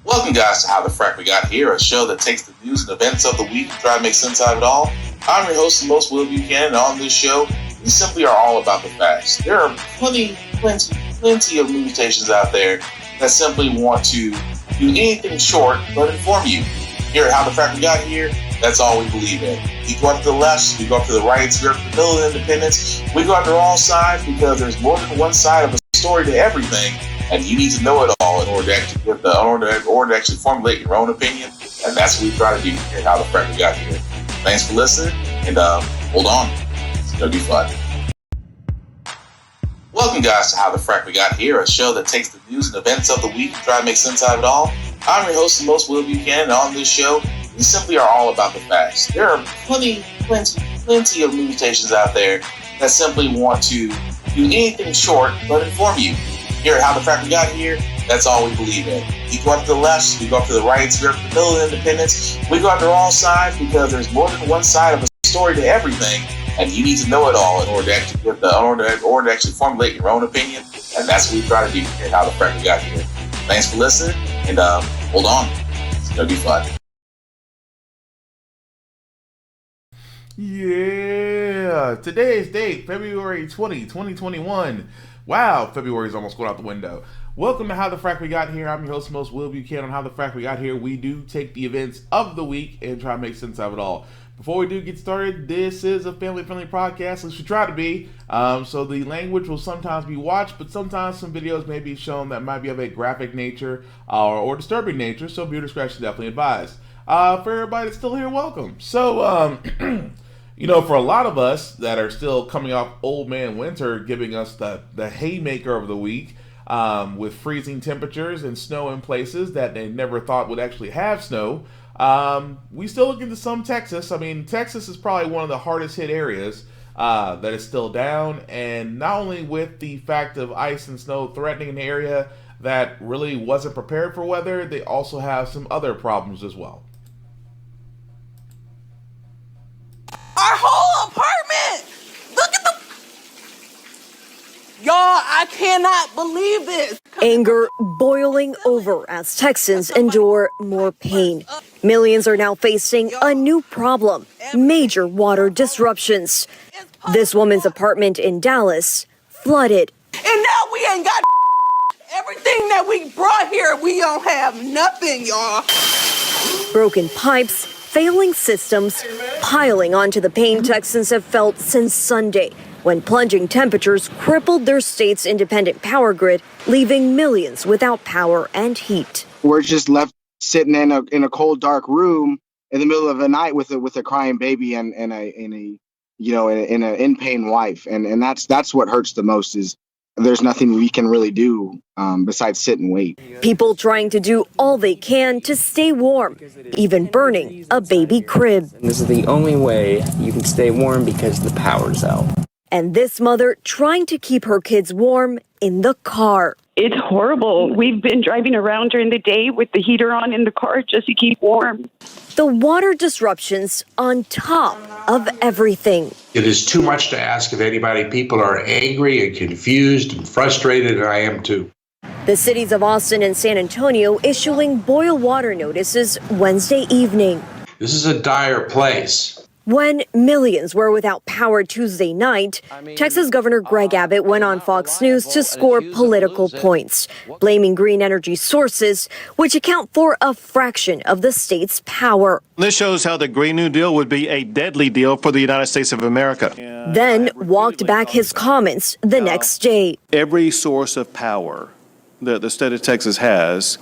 Welcome, guys, to How the Frack We Got Here, a show that takes the news and events of the week and try to make sense out of it all. I'm your host, the most Will Buchanan, and on this show, we simply are all about the facts. There are plenty of news stations out there that simply want to do anything short but inform you. Here at How the Frack We Got Here, that's all we believe in. We go up to the left, we go up to the right, we go up to the middle of independence. We go after all sides because there's more than one side of a story to everything, and you need to know it all in order to actually formulate your own opinion. And that's what we try to do here at How the Frack We Got Here. Thanks for listening, and hold on, it's gonna be fun. Welcome, guys, to How the Frack We Got Here, a show that takes the news and events of the week and try to make sense out of it all. I'm your host, the most Will Buchanan, and on this show, we simply are all about the facts. There are plenty of news stations out there that simply want to do anything short but inform you. Here at How the Frack We Got Here, that's all we believe in. We go up to the left, we go up to the right, we go up to the middle of independence. We go after all sides because there's more than one side of a story to everything, and you need to know it all in order to actually formulate your own opinion. And that's what we try to do here at How the Frack We Got Here. Thanks for listening, and hold on, it's gonna be fun. Yeah, today's date, February 20, 2021. Wow, February's almost going out the window. Welcome to How the Frack We Got Here. I'm your host, most Will Buchanan. On How the Frack We Got Here, we do take the events of the week and try to make sense of it all. Before we do get started, this is a family-friendly podcast, at least we try to be. So the language will sometimes be watched, but sometimes some videos may be shown that might be of a graphic nature or disturbing nature, so viewer discretion is definitely advised. For everybody that's still here, welcome. So, for a lot of us that are still coming off old man winter, giving us the haymaker of the week, with freezing temperatures and snow in places that they never thought would actually have snow, we still look into some Texas. I mean, Texas is probably one of the hardest hit areas that is still down, and not only with the fact of ice and snow threatening an area that really wasn't prepared for weather, they also have some other problems as well. Our whole apartment! Look at Y'all, I cannot believe this! Anger boiling over as Texans endure more pain. Millions are now facing a new problem, major water disruptions. This woman's apartment in Dallas flooded. And now we ain't got everything that we brought here. We don't have nothing, y'all. Broken pipes, failing systems, piling onto the pain Texans have felt since Sunday, when plunging temperatures crippled their state's independent power grid, leaving millions without power and heat. We're just left sitting in a cold, dark room in the middle of the night with a crying baby and an in pain wife, and that's what hurts the most. Is there's nothing we can really do besides sit and wait. People trying to do all they can to stay warm, even burning a baby crib. And this is the only way you can stay warm because the power's out. And this mother trying to keep her kids warm in the car. It's horrible. We've been driving around during the day with the heater on in the car just to keep warm. The water disruptions on top of everything. It is too much to ask of anybody. People are angry and confused and frustrated, and I am too. The cities of Austin and San Antonio issuing boil water notices Wednesday evening. This is a dire place. When millions were without power Tuesday night, Texas Governor Greg Abbott went on Fox News to score political points, blaming green energy sources, which account for a fraction of the state's power. This shows how the Green New Deal would be a deadly deal for the United States of America. Then walked back his comments the next day. Every source of power that the state of Texas has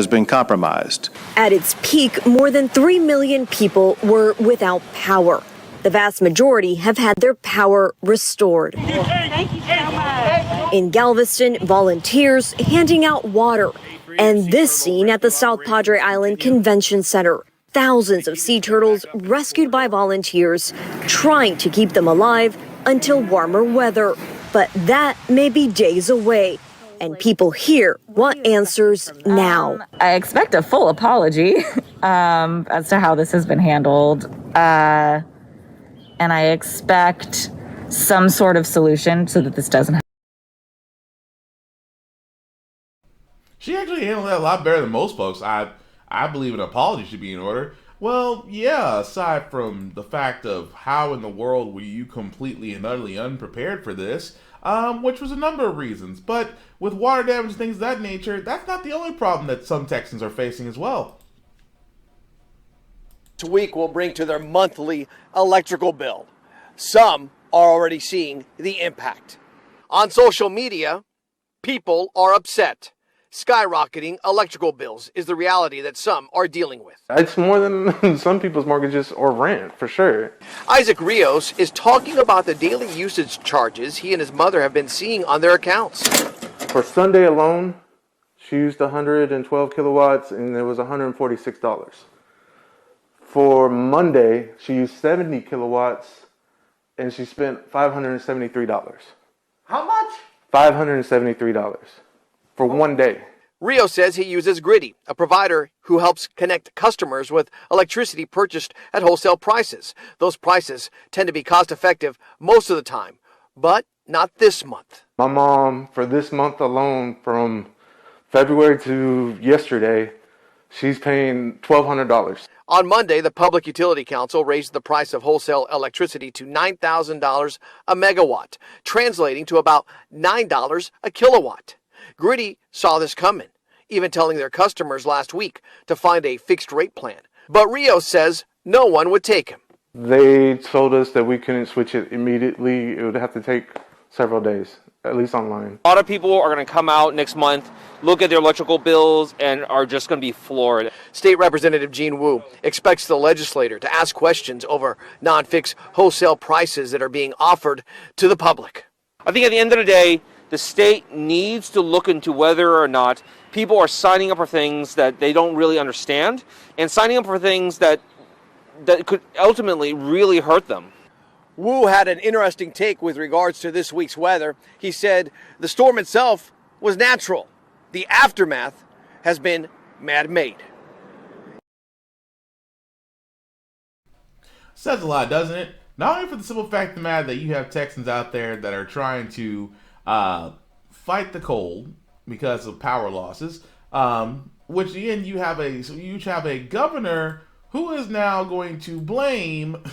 been compromised. At its peak, more than 3 million people were without power. The vast majority have had their power restored. Thank you so much. In Galveston, volunteers handing out water. And this scene at the South Padre Island Convention Center. Thousands of sea turtles rescued by volunteers, trying to keep them alive until warmer weather. But that may be days away. And people here want answers now. I expect a full apology as to how this has been handled. And I expect some sort of solution so that this doesn't happen. She actually handled that a lot better than most folks. I believe an apology should be in order. Well, yeah, aside from the fact of how in the world were you completely and utterly unprepared for this, which was a number of reasons. But with water damage and things of that nature, that's not the only problem that some Texans are facing as well. This week will bring to their monthly electrical bill. Some are already seeing the impact. On social media, people are upset. Skyrocketing electrical bills is the reality that some are dealing with. It's more than some people's mortgages or rent, for sure. Isaac Rios is talking about the daily usage charges he and his mother have been seeing on their accounts. For Sunday alone, she used 112 kilowatts and it was $146. For Monday, she used 70 kilowatts and she spent $573. How much? $573 for one day. Rio says he uses Griddy, a provider who helps connect customers with electricity purchased at wholesale prices. Those prices tend to be cost effective most of the time, but not this month. My mom, for this month alone, from February to yesterday, she's paying $1,200. On Monday, the Public Utility Council raised the price of wholesale electricity to $9,000 a megawatt, translating to about $9 a kilowatt. Griddy saw this coming, even telling their customers last week to find a fixed rate plan. But Rio says no one would take him. They told us that we couldn't switch it immediately. It would have to take several days, at least online. A lot of people are going to come out next month, look at their electrical bills, and are just going to be floored. State Representative Gene Wu expects the legislator to ask questions over non-fixed wholesale prices that are being offered to the public. I think at the end of the day, the state needs to look into whether or not people are signing up for things that they don't really understand and signing up for things that could ultimately really hurt them. Wu had an interesting take with regards to this week's weather. He said the storm itself was natural. The aftermath has been man-made. Says a lot, doesn't it? Not only for the simple fact of the matter that you have Texans out there that are trying to fight the cold because of power losses, which again you have a governor who is now going to blame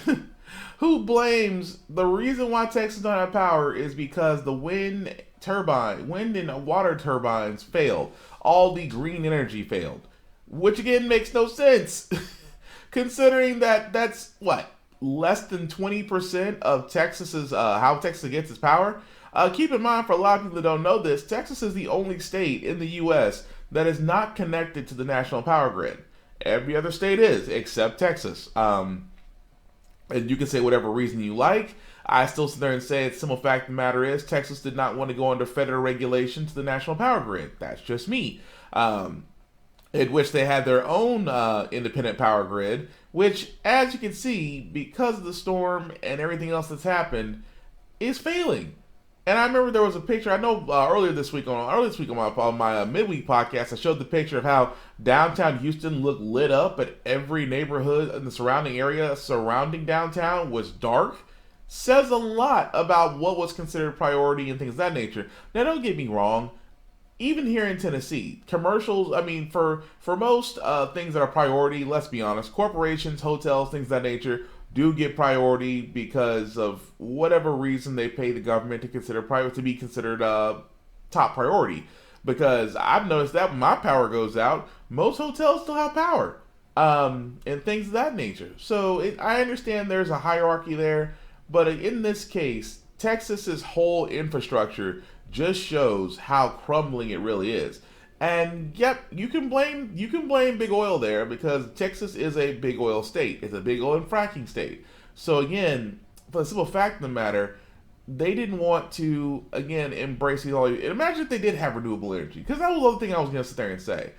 who blames the reason why Texas don't have power is because the wind and water turbines failed. All the green energy failed, which again makes no sense considering that that's what, less than 20% of Texas's how Texas gets its power. Keep in mind, for a lot of people that don't know this, Texas is the only state in the U.S. that is not connected to the national power grid. Every other state is, except Texas. And you can say whatever reason you like. I still sit there and say the simple fact of the matter is Texas did not want to go under federal regulation to the national power grid. That's just me. In which they had their own independent power grid, which, as you can see, because of the storm and everything else that's happened, is failing. And I remember there was a picture, I know earlier this week on my midweek podcast, I showed the picture of how downtown Houston looked lit up, but every neighborhood in the surrounding area surrounding downtown was dark. Says a lot about what was considered priority and things of that nature. Now, don't get me wrong. Even here in Tennessee, commercials, I mean, for most things that are priority, let's be honest, corporations, hotels, things of that nature, do get priority because of whatever reason they pay the government to be considered top priority. Because I've noticed that when my power goes out, most hotels still have power, and things of that nature. So I understand there's a hierarchy there, but in this case, Texas's whole infrastructure just shows how crumbling it really is. And yep, you can blame big oil there because Texas is a big oil state. It's a big oil and fracking state. So again, for the simple fact of the matter, they didn't want to again embrace these all. Imagine if they did have renewable energy, because that was the other thing I was going to sit there and say.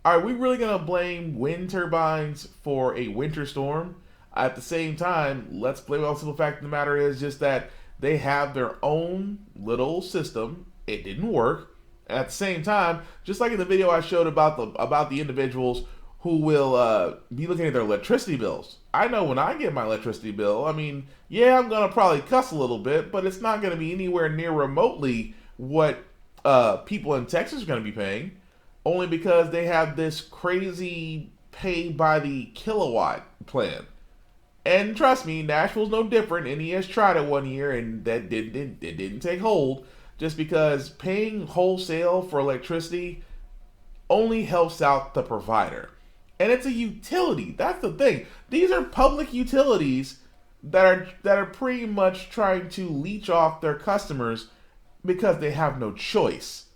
Are we really going to blame wind turbines for a winter storm? At the same time, let's blame all the simple fact of the matter is just that they have their own little system. It didn't work. At the same time, just like in the video I showed about the individuals who will be looking at their electricity bills. I know when I get my electricity bill, I mean, yeah, I'm going to probably cuss a little bit, but it's not going to be anywhere near remotely what people in Texas are going to be paying. only because they have this crazy pay by the kilowatt plan. And trust me, Nashville's no different, and he has tried it one year, and it didn't take hold, just because paying wholesale for electricity only helps out the provider. And it's a utility. That's the thing. These are public utilities that are pretty much trying to leech off their customers because they have no choice.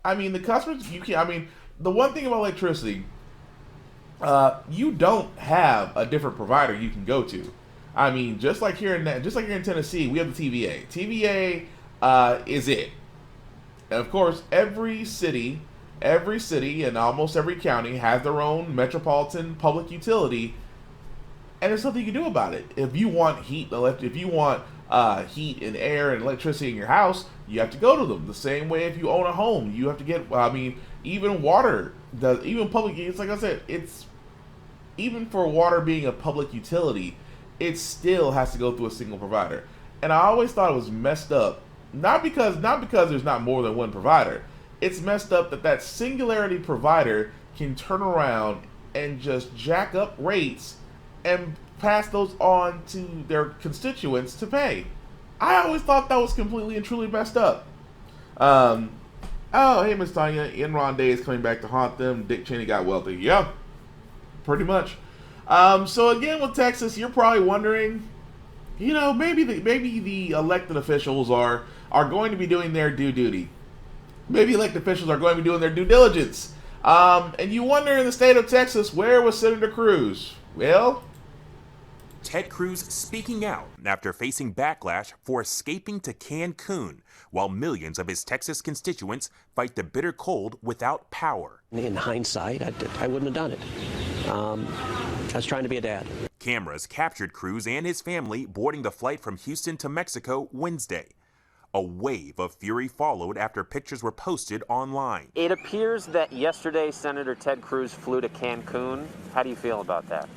I mean, the customers, the one thing about electricity, you don't have a different provider you can go to. I mean, just like here in Tennessee, we have the TVA. TVA is it. And of course, every city and almost every county has their own metropolitan public utility, and there's nothing you can do about it. If you want heat and air and electricity in your house, you have to go to them. The same way if you own a home, you have to get. Even water does. Even public. It's like I said. It's even for water being a public utility, it still has to go through a single provider. And I always thought it was messed up. Not because there's not more than one provider. It's messed up that singularity provider can turn around and just jack up rates and pass those on to their constituents to pay. I always thought that was completely and truly messed up. Oh, hey, Miss Tanya, Enron Day is coming back to haunt them. Dick Cheney got wealthy. Yeah, pretty much. So again, with Texas, you're probably wondering, maybe the elected officials are going to be doing their due duty. Maybe elected officials are going to be doing their due diligence. And you wonder, in the state of Texas, where was Senator Cruz? Well, Ted Cruz speaking out after facing backlash for escaping to Cancun, while millions of his Texas constituents fight the bitter cold without power. In hindsight, I wouldn't have done it. I was trying to be a dad. Cameras captured Cruz and his family boarding the flight from Houston to Mexico Wednesday. A wave of fury followed after pictures were posted online. It appears that yesterday Senator Ted Cruz flew to Cancun. How do you feel about that?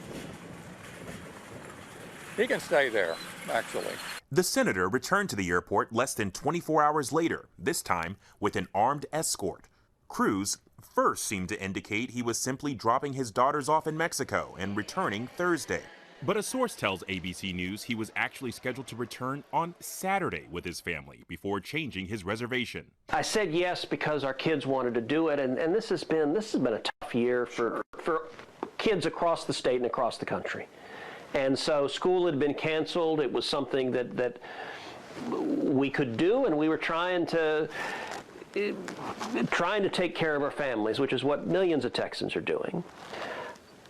He can stay there, actually. The senator returned to the airport less than 24 hours later, this time with an armed escort. Cruz first seemed to indicate he was simply dropping his daughters off in Mexico and returning Thursday. But a source tells ABC News he was actually scheduled to return on Saturday with his family before changing his reservation. I said yes because our kids wanted to do it, and this has been a tough year for kids across the state and across the country. And so school had been canceled. It was something that we could do, and we were trying to take care of our families, which is what millions of Texans are doing.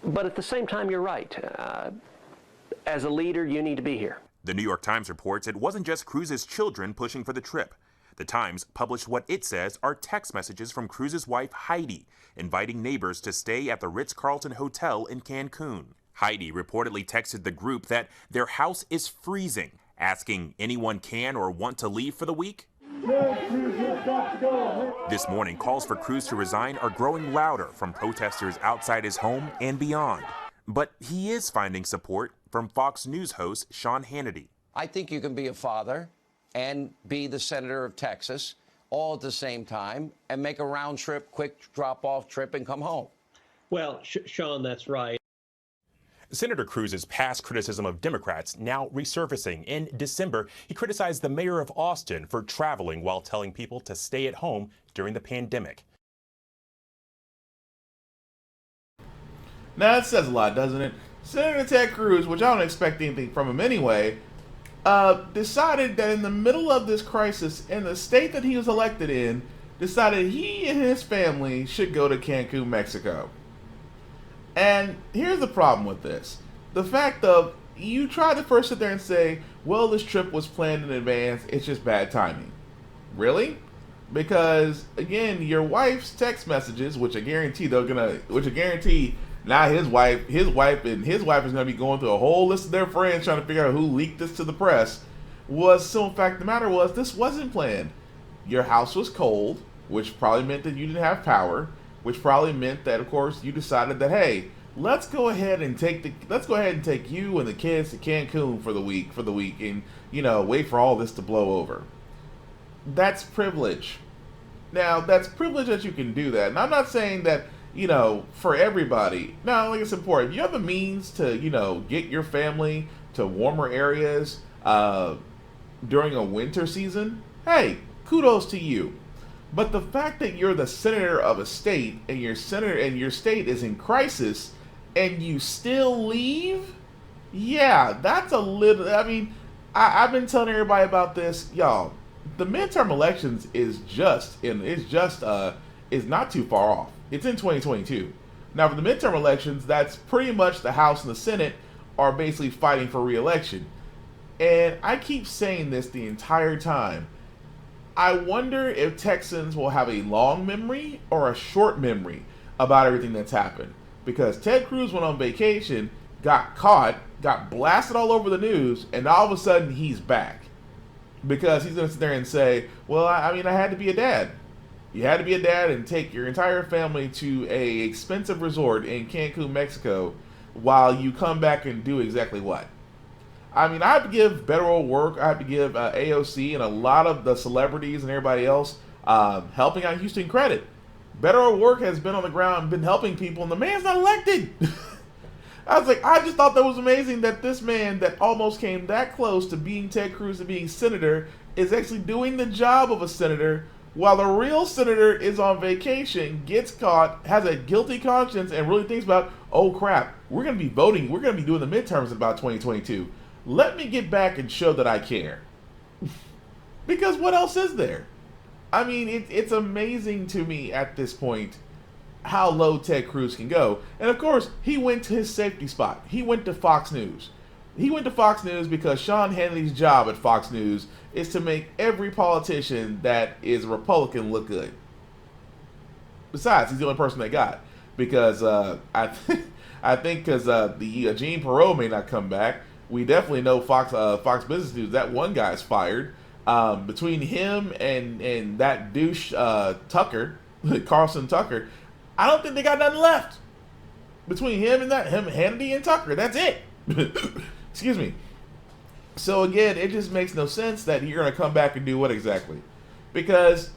But at the same time, you're right. As a leader, you need to be here. The New York Times reports it wasn't just Cruz's children pushing for the trip. The Times published what it says are text messages from Cruz's wife, Heidi, inviting neighbors to stay at the Ritz-Carlton Hotel in Cancun. Heidi reportedly texted the group that their house is freezing, asking anyone can or want to leave for the week. This morning, calls for Cruz to resign are growing louder from protesters outside his home and beyond. But he is finding support from Fox News host Sean Hannity. I think you can be a father and be the senator of Texas all at the same time and make a round trip, quick drop-off trip and come home. Well, Sean, that's right. Senator Cruz's past criticism of Democrats now resurfacing. In December, he criticized the mayor of Austin for traveling while telling people to stay at home during the pandemic. Now, that says a lot, doesn't it? Senator Ted Cruz, which I don't expect anything from him anyway, decided that in the middle of this crisis, in the state that he was elected in, decided he and his family should go to Cancun, Mexico. And here's the problem with this. The fact of, you try to first sit there and say, well, this trip was planned in advance, it's just bad timing. Really? Because, again, your wife's text messages, which I guarantee now his wife is going to be going through a whole list of their friends trying to figure out who leaked this to the press, so in fact the matter was, this wasn't planned. Your house was cold, which probably meant that you didn't have power, which probably meant that, of course, you decided that, hey, let's go ahead and take you and the kids to Cancun for the week, and wait for all this to blow over. That's privilege. Now, that's privilege that you can do that. And I'm not saying that, for everybody. No, like it's important. If you have the means to, get your family to warmer areas during a winter season, hey, kudos to you. But the fact that you're the senator of a state and your state is in crisis and you still leave, yeah, that's a little. I mean, I've been telling everybody about this, y'all. The midterm elections is not too far off. It's in 2022. Now, for the midterm elections, that's pretty much the House and the Senate are basically fighting for re-election. And I keep saying this the entire time. I wonder if Texans will have a long memory or a short memory about everything that's happened. Because Ted Cruz went on vacation, got caught, got blasted all over the news, and all of a sudden he's back. Because he's going to sit there and say, well, I had to be a dad. You had to be a dad and take your entire family to a expensive resort in Cancun, Mexico, while you come back and do exactly what? I have to give Better Old Work, I have to give AOC and a lot of the celebrities and everybody else helping out Houston credit. Better Old Work has been on the ground, been helping people, and the man's not elected. I was like, I just thought that was amazing that this man that almost came that close to being Ted Cruz and being senator is actually doing the job of a senator while the real senator is on vacation, gets caught, has a guilty conscience, and really thinks about, oh crap, we're going to be voting, we're going to be doing the midterms in about 2022. Let me get back and show that I care. Because what else is there? It's amazing to me at this point how low Ted Cruz can go. And of course, he went to his safety spot. He went to Fox News. He went to Fox News because Sean Hannity's job at Fox News is to make every politician that is a Republican look good. Besides, he's the only person they got. Because I think because the Gene Perot may not come back, we definitely know Fox Business News, that one guy's fired. Between him and that douche Tucker, Carlson Tucker, I don't think they got nothing left. Between him, Hannity and Tucker, that's it. Excuse me. So again, it just makes no sense that you're going to come back and do what exactly? Because,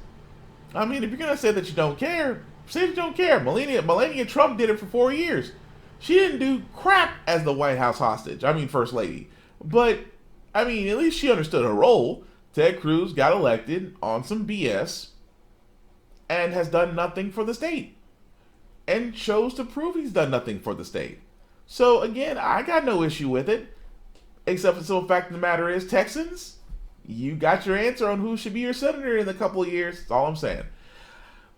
if you're going to say that you don't care, say that you don't care. Melania Trump did it for 4 years. She didn't do crap as the White House hostage. First lady. But, at least she understood her role. Ted Cruz got elected on some BS and has done nothing for the state. And chose to prove he's done nothing for the state. So, again, I got no issue with it. Except for the simple fact of the matter is, Texans, you got your answer on who should be your senator in a couple of years. That's all I'm saying.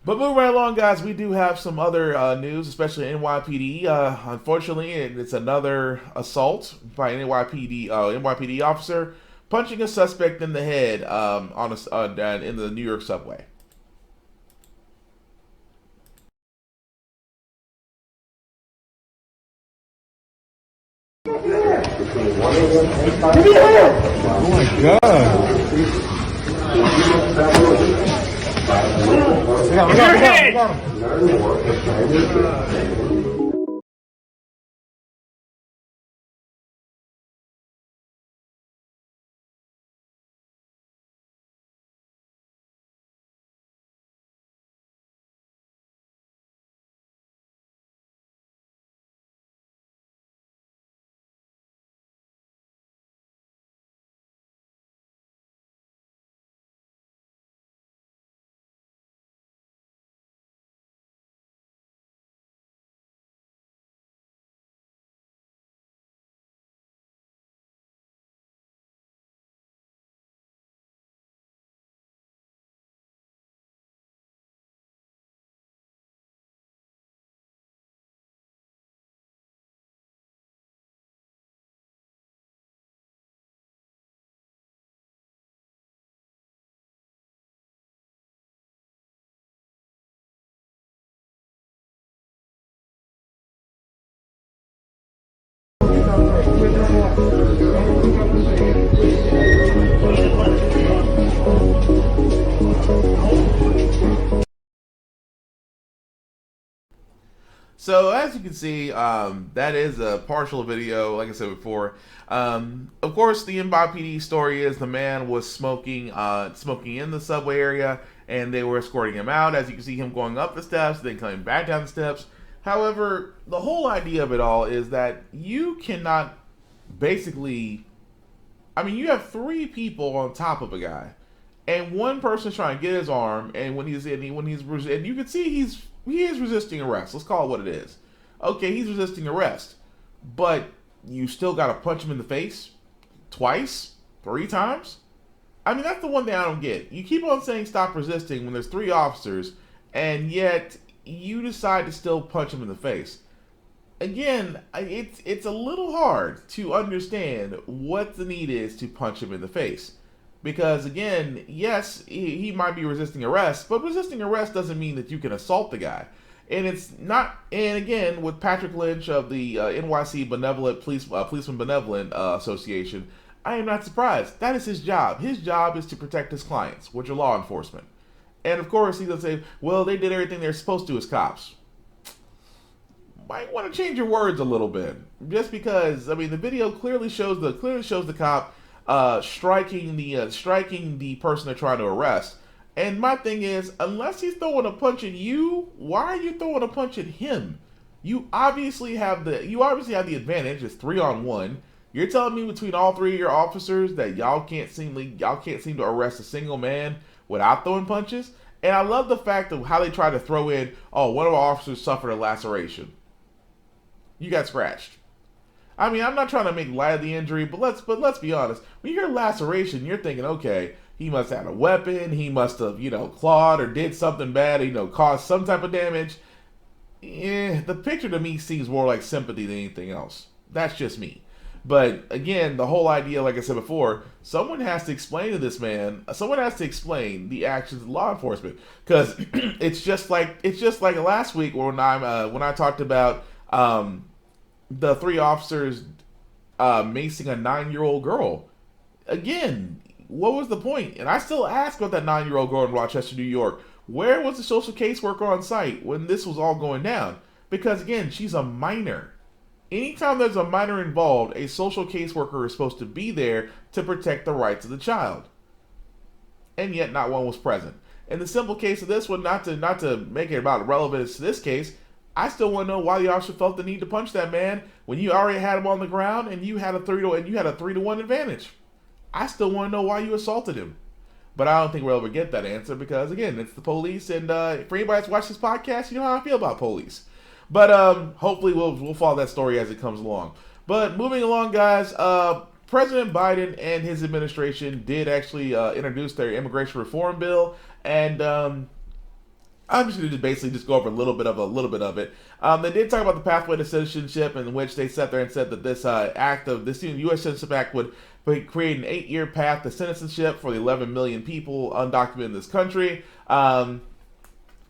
But moving right along, guys, we do have some other news, especially NYPD. Unfortunately, it's another assault by an NYPD officer punching a suspect in the head in the New York subway. Oh my god. We got him. So as you can see, that is a partial video, like I said before. Of course, the NYPD story is the man was smoking in the subway area, and they were escorting him out. As you can see him going up the steps, then coming back down the steps. However, the whole idea of it all is that you cannot basically, I mean, you have 3 people on top of a guy, and one person's trying to get his arm, and when you can see he is resisting arrest. Let's call it what it is. Okay, he's resisting arrest, but you still got to punch him in the face twice, 3 times. I mean, that's the one thing I don't get. You keep on saying stop resisting when there's 3 officers, and yet you decide to still punch him in the face. Again, it's a little hard to understand what the need is to punch him in the face. Because again, yes, he might be resisting arrest, but resisting arrest doesn't mean that you can assault the guy. And it's not, and again, with Patrick Lynch of the NYC Policeman Benevolent Association, I am not surprised. That is his job. His job is to protect his clients, which are law enforcement. And of course, he's going to say, well, they did everything they're supposed to as cops. Might want to change your words a little bit. Just because, I mean, the video clearly shows the cop striking the person they're trying to arrest. And my thing is, unless he's throwing a punch at you, why are you throwing a punch at him? You obviously have the advantage. It's 3-on-1. You're telling me between all 3 of your officers that y'all can't seem to arrest a single man without throwing punches? And I love the fact of how they try to throw in, oh, one of our officers suffered a laceration. You got scratched. I mean, I'm not trying to make light of the injury, but let's be honest. When you hear laceration, you're thinking, okay, he must have had a weapon, he must have, clawed or did something bad, caused some type of damage. The picture to me seems more like sympathy than anything else. That's just me. But again, the whole idea, like I said before, someone has to explain to this man. Someone has to explain the actions of law enforcement, because it's just like last week when I talked about the 3 officers macing a 9-year-old girl. Again, what was the point? And I still ask about that 9-year-old girl in Rochester, New York. Where was the social caseworker on site when this was all going down? Because again, she's a minor. Anytime there's a minor involved, a social caseworker is supposed to be there to protect the rights of the child. And yet not one was present. In the simple case of this one, not to make it about relevance to this case, I still want to know why the officer felt the need to punch that man when you already had him on the ground and you had a 3-to-1 advantage. I still want to know why you assaulted him. But I don't think we'll ever get that answer because, again, it's the police. And for anybody that's watched this podcast, you know how I feel about police. But hopefully we'll follow that story as it comes along. But moving along, guys, President Biden and his administration did actually introduce their immigration reform bill. And I'm just going to basically go over a little bit of it. They did talk about the pathway to citizenship, in which they sat there and said that this U.S. Citizenship Act would create an 8-year path to citizenship for the 11 million people undocumented in this country.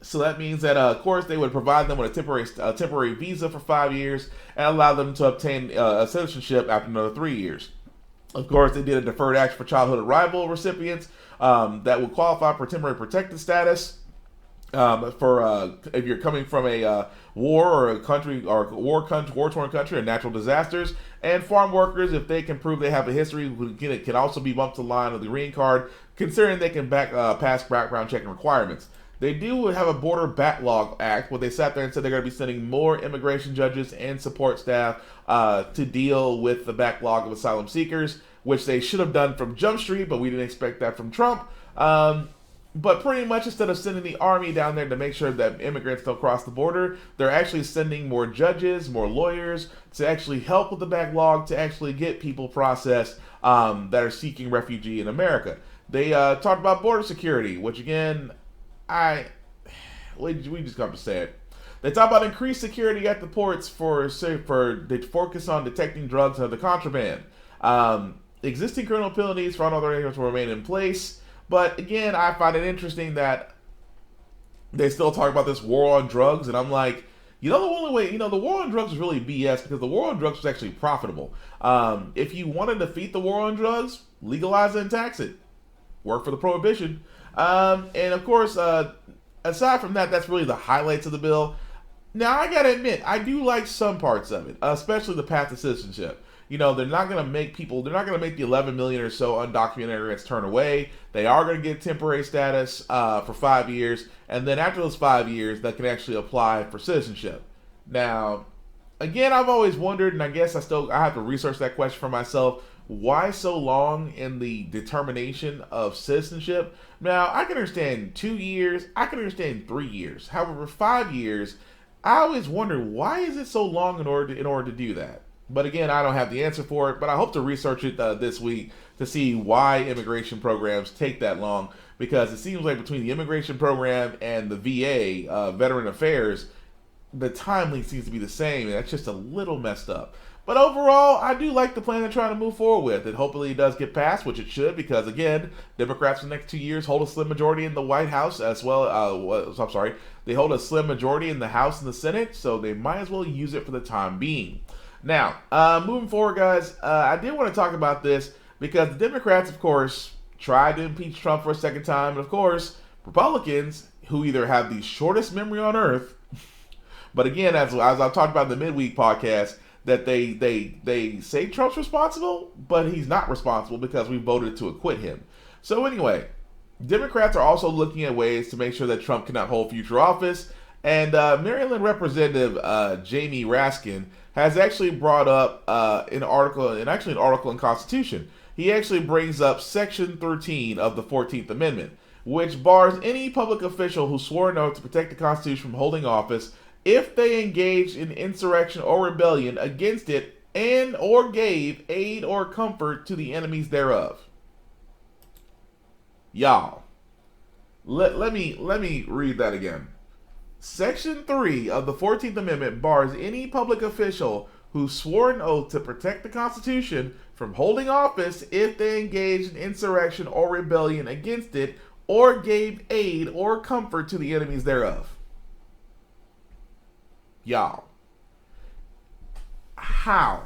So that means that, of course, they would provide them with a temporary visa for 5 years and allow them to obtain a citizenship after another 3 years. Of course, they did a deferred action for childhood arrival recipients that would qualify for temporary protected status. For if you're coming from a war or a country or war-torn country or natural disasters, and farm workers, if they can prove they have a history, can also be bumped to the line of the green card, considering they can pass background checking requirements. They do have a border backlog act where they sat there and said they're going to be sending more immigration judges and support staff to deal with the backlog of asylum seekers, which they should have done from Jump Street, but we didn't expect that from Trump. But pretty much, instead of sending the army down there to make sure that immigrants don't cross the border, they're actually sending more judges, more lawyers to actually help with the backlog to actually get people processed that are seeking refugee in America. They talked about border security, which again, we just got to say it. They talk about increased security at the ports they focus on detecting drugs and other contraband. Existing criminal penalties for unauthorized immigrants will remain in place. But again, I find it interesting that they still talk about this war on drugs, and I'm like, the only way, the war on drugs was really BS because the war on drugs was actually profitable. If you want to defeat the war on drugs, legalize it and tax it. Work for the prohibition. And of course, aside from that, that's really the highlights of the bill. Now, I gotta admit, I do like some parts of it, especially the path to citizenship. they're not going to make the 11 million or so undocumented immigrants turn away. They are going to get temporary status for 5 years, and then after those 5 years, they can actually apply for citizenship. Now, again, I've always wondered, and I guess I have to research that question for myself. Why so long in the determination of citizenship? Now, I can understand 2 years. I can understand 3 years. However, 5 years, I always wonder, why is it so long in order to do that? But again, I don't have the answer for it, but I hope to research it this week to see why immigration programs take that long, because it seems like between the immigration program and the VA, Veteran Affairs, the timeline seems to be the same, and that's just a little messed up. But overall, I do like the plan they're trying to move forward with, and hopefully it does get passed, which it should, because again, Democrats for the next 2 years hold a slim majority in the White House as well. They hold a slim majority in the House and the Senate, so they might as well use it for the time being. Now, moving forward, guys, I did want to talk about this because the Democrats, of course, tried to impeach Trump for a second time, and of course, Republicans, who either have the shortest memory on earth, but again, as I've talked about in the midweek podcast, that they say Trump's responsible, but he's not responsible because we voted to acquit him. So anyway, Democrats are also looking at ways to make sure that Trump cannot hold future office. And Maryland Representative Jamie Raskin has actually brought up an article in Constitution. He actually brings up Section 13 of the 14th Amendment, which bars any public official who swore an oath to protect the Constitution from holding office if they engaged in insurrection or rebellion against it and or gave aid or comfort to the enemies thereof. Y'all, let me read that again. Section 3 of the 14th Amendment bars any public official who swore an oath to protect the Constitution from holding office if they engaged in insurrection or rebellion against it or gave aid or comfort to the enemies thereof. Y'all, how?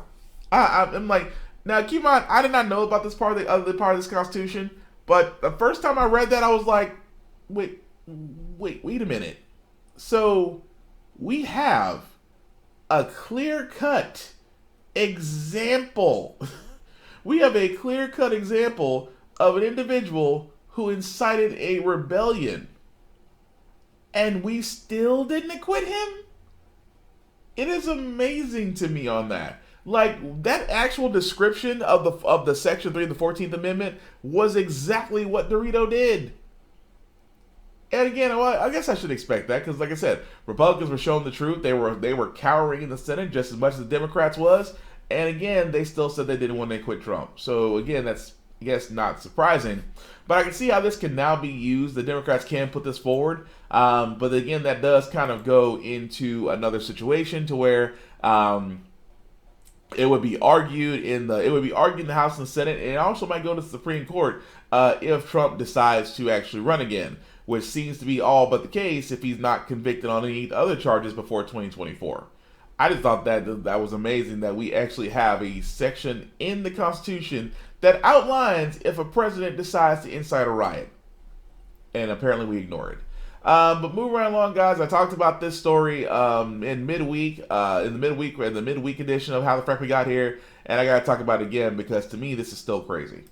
I'm like, now keep in mind, I did not know about this part of this Constitution, but the first time I read that, I was like, wait a minute. So we have a clear-cut example. We have a clear-cut example of an individual who incited a rebellion, and we still didn't acquit him? It is amazing to me on that. Like, that actual description of the Section 3 of the 14th Amendment was exactly what Dorito did. And again, well, I guess I should expect that because, like I said, Republicans were showing the truth. They were cowering in the Senate just as much as the Democrats was. And again, they still said they didn't want to quit Trump. So again, that's, I guess, not surprising. But I can see how this can now be used. The Democrats can put this forward. But again, that does kind of go into another situation to where it would be argued in the House and the Senate, and it also might go to the Supreme Court if Trump decides to actually run again, which seems to be all but the case if he's not convicted on any other charges before 2024. I just thought that was amazing that we actually have a section in the Constitution that outlines if a president decides to incite a riot. And apparently we ignore it. But moving right along, guys, I talked about this story in midweek, in the midweek edition of How the Frack We Got Here, and I gotta talk about it again because to me this is still crazy.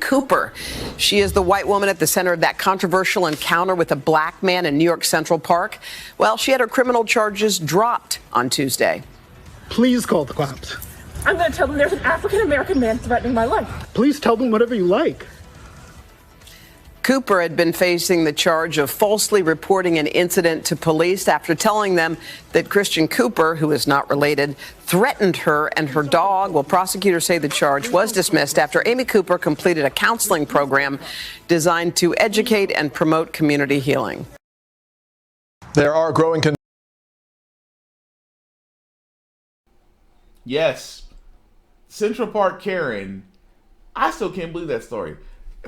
Cooper. She is the white woman at the center of that controversial encounter with a black man in New York Central Park. Well, she had her criminal charges dropped on Tuesday. Please call the cops. I'm going to tell them there's an African-American man threatening my life. Please tell them whatever you like. Cooper had been facing the charge of falsely reporting an incident to police after telling them that Christian Cooper, who is not related, threatened her and her dog. Well, prosecutors say the charge was dismissed after Amy Cooper completed a counseling program designed to educate and promote community healing. There are growing Yes, Central Park Karen. I still can't believe that story.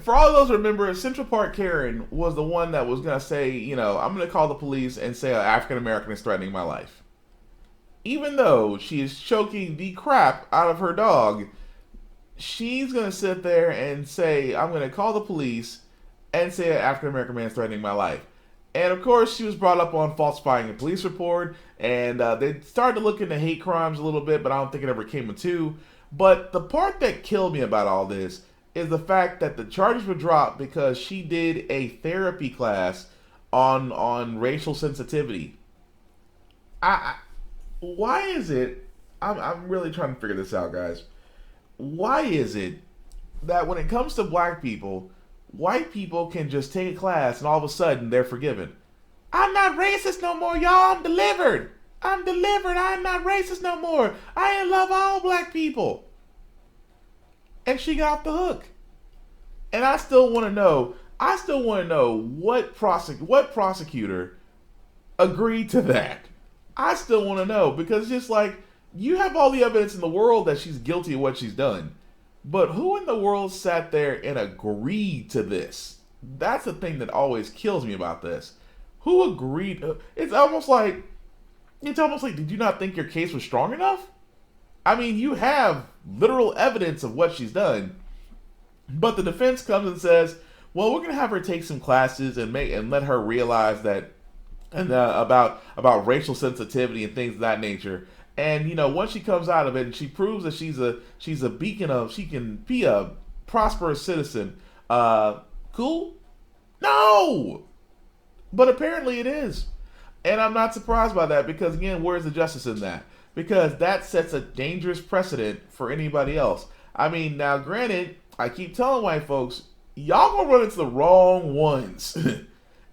For all those who remember, Central Park Karen was the one that was going to say, I'm going to call the police and say an African American is threatening my life. Even though she is choking the crap out of her dog, she's going to sit there and say, I'm going to call the police and say an African American man is threatening my life. And of course, she was brought up on falsifying a police report, and they started to look into hate crimes a little bit, but I don't think it ever came to. But the part that killed me about all this is the fact that the charges were dropped because she did a therapy class on racial sensitivity. Why is it? I'm really trying to figure this out, guys. Why is it that when it comes to black people, white people can just take a class and all of a sudden they're forgiven? I'm not racist no more, y'all. I'm delivered. I'm delivered. I'm not racist no more. I love all black people. And she got off the hook. And I still want to know. What prosecutor agreed to that. I still want to know, because just like, you have all the evidence in the world that she's guilty of what she's done, but who in the world sat there and agreed to this? That's the thing that always kills me about this. Who agreed? It's almost like, did you not think your case was strong enough? I mean, you have literal evidence of what she's done, but the defense comes and says, well, we're going to have her take some classes and let her realize that, and about racial sensitivity and things of that nature. And once she comes out of it and she proves that she's a beacon of, she can be a prosperous citizen, cool? No! But apparently it is. And I'm not surprised by that, because again, where's the justice in that? Because that sets a dangerous precedent for anybody else. I mean, now granted, I keep telling white folks, y'all gonna run into the wrong ones.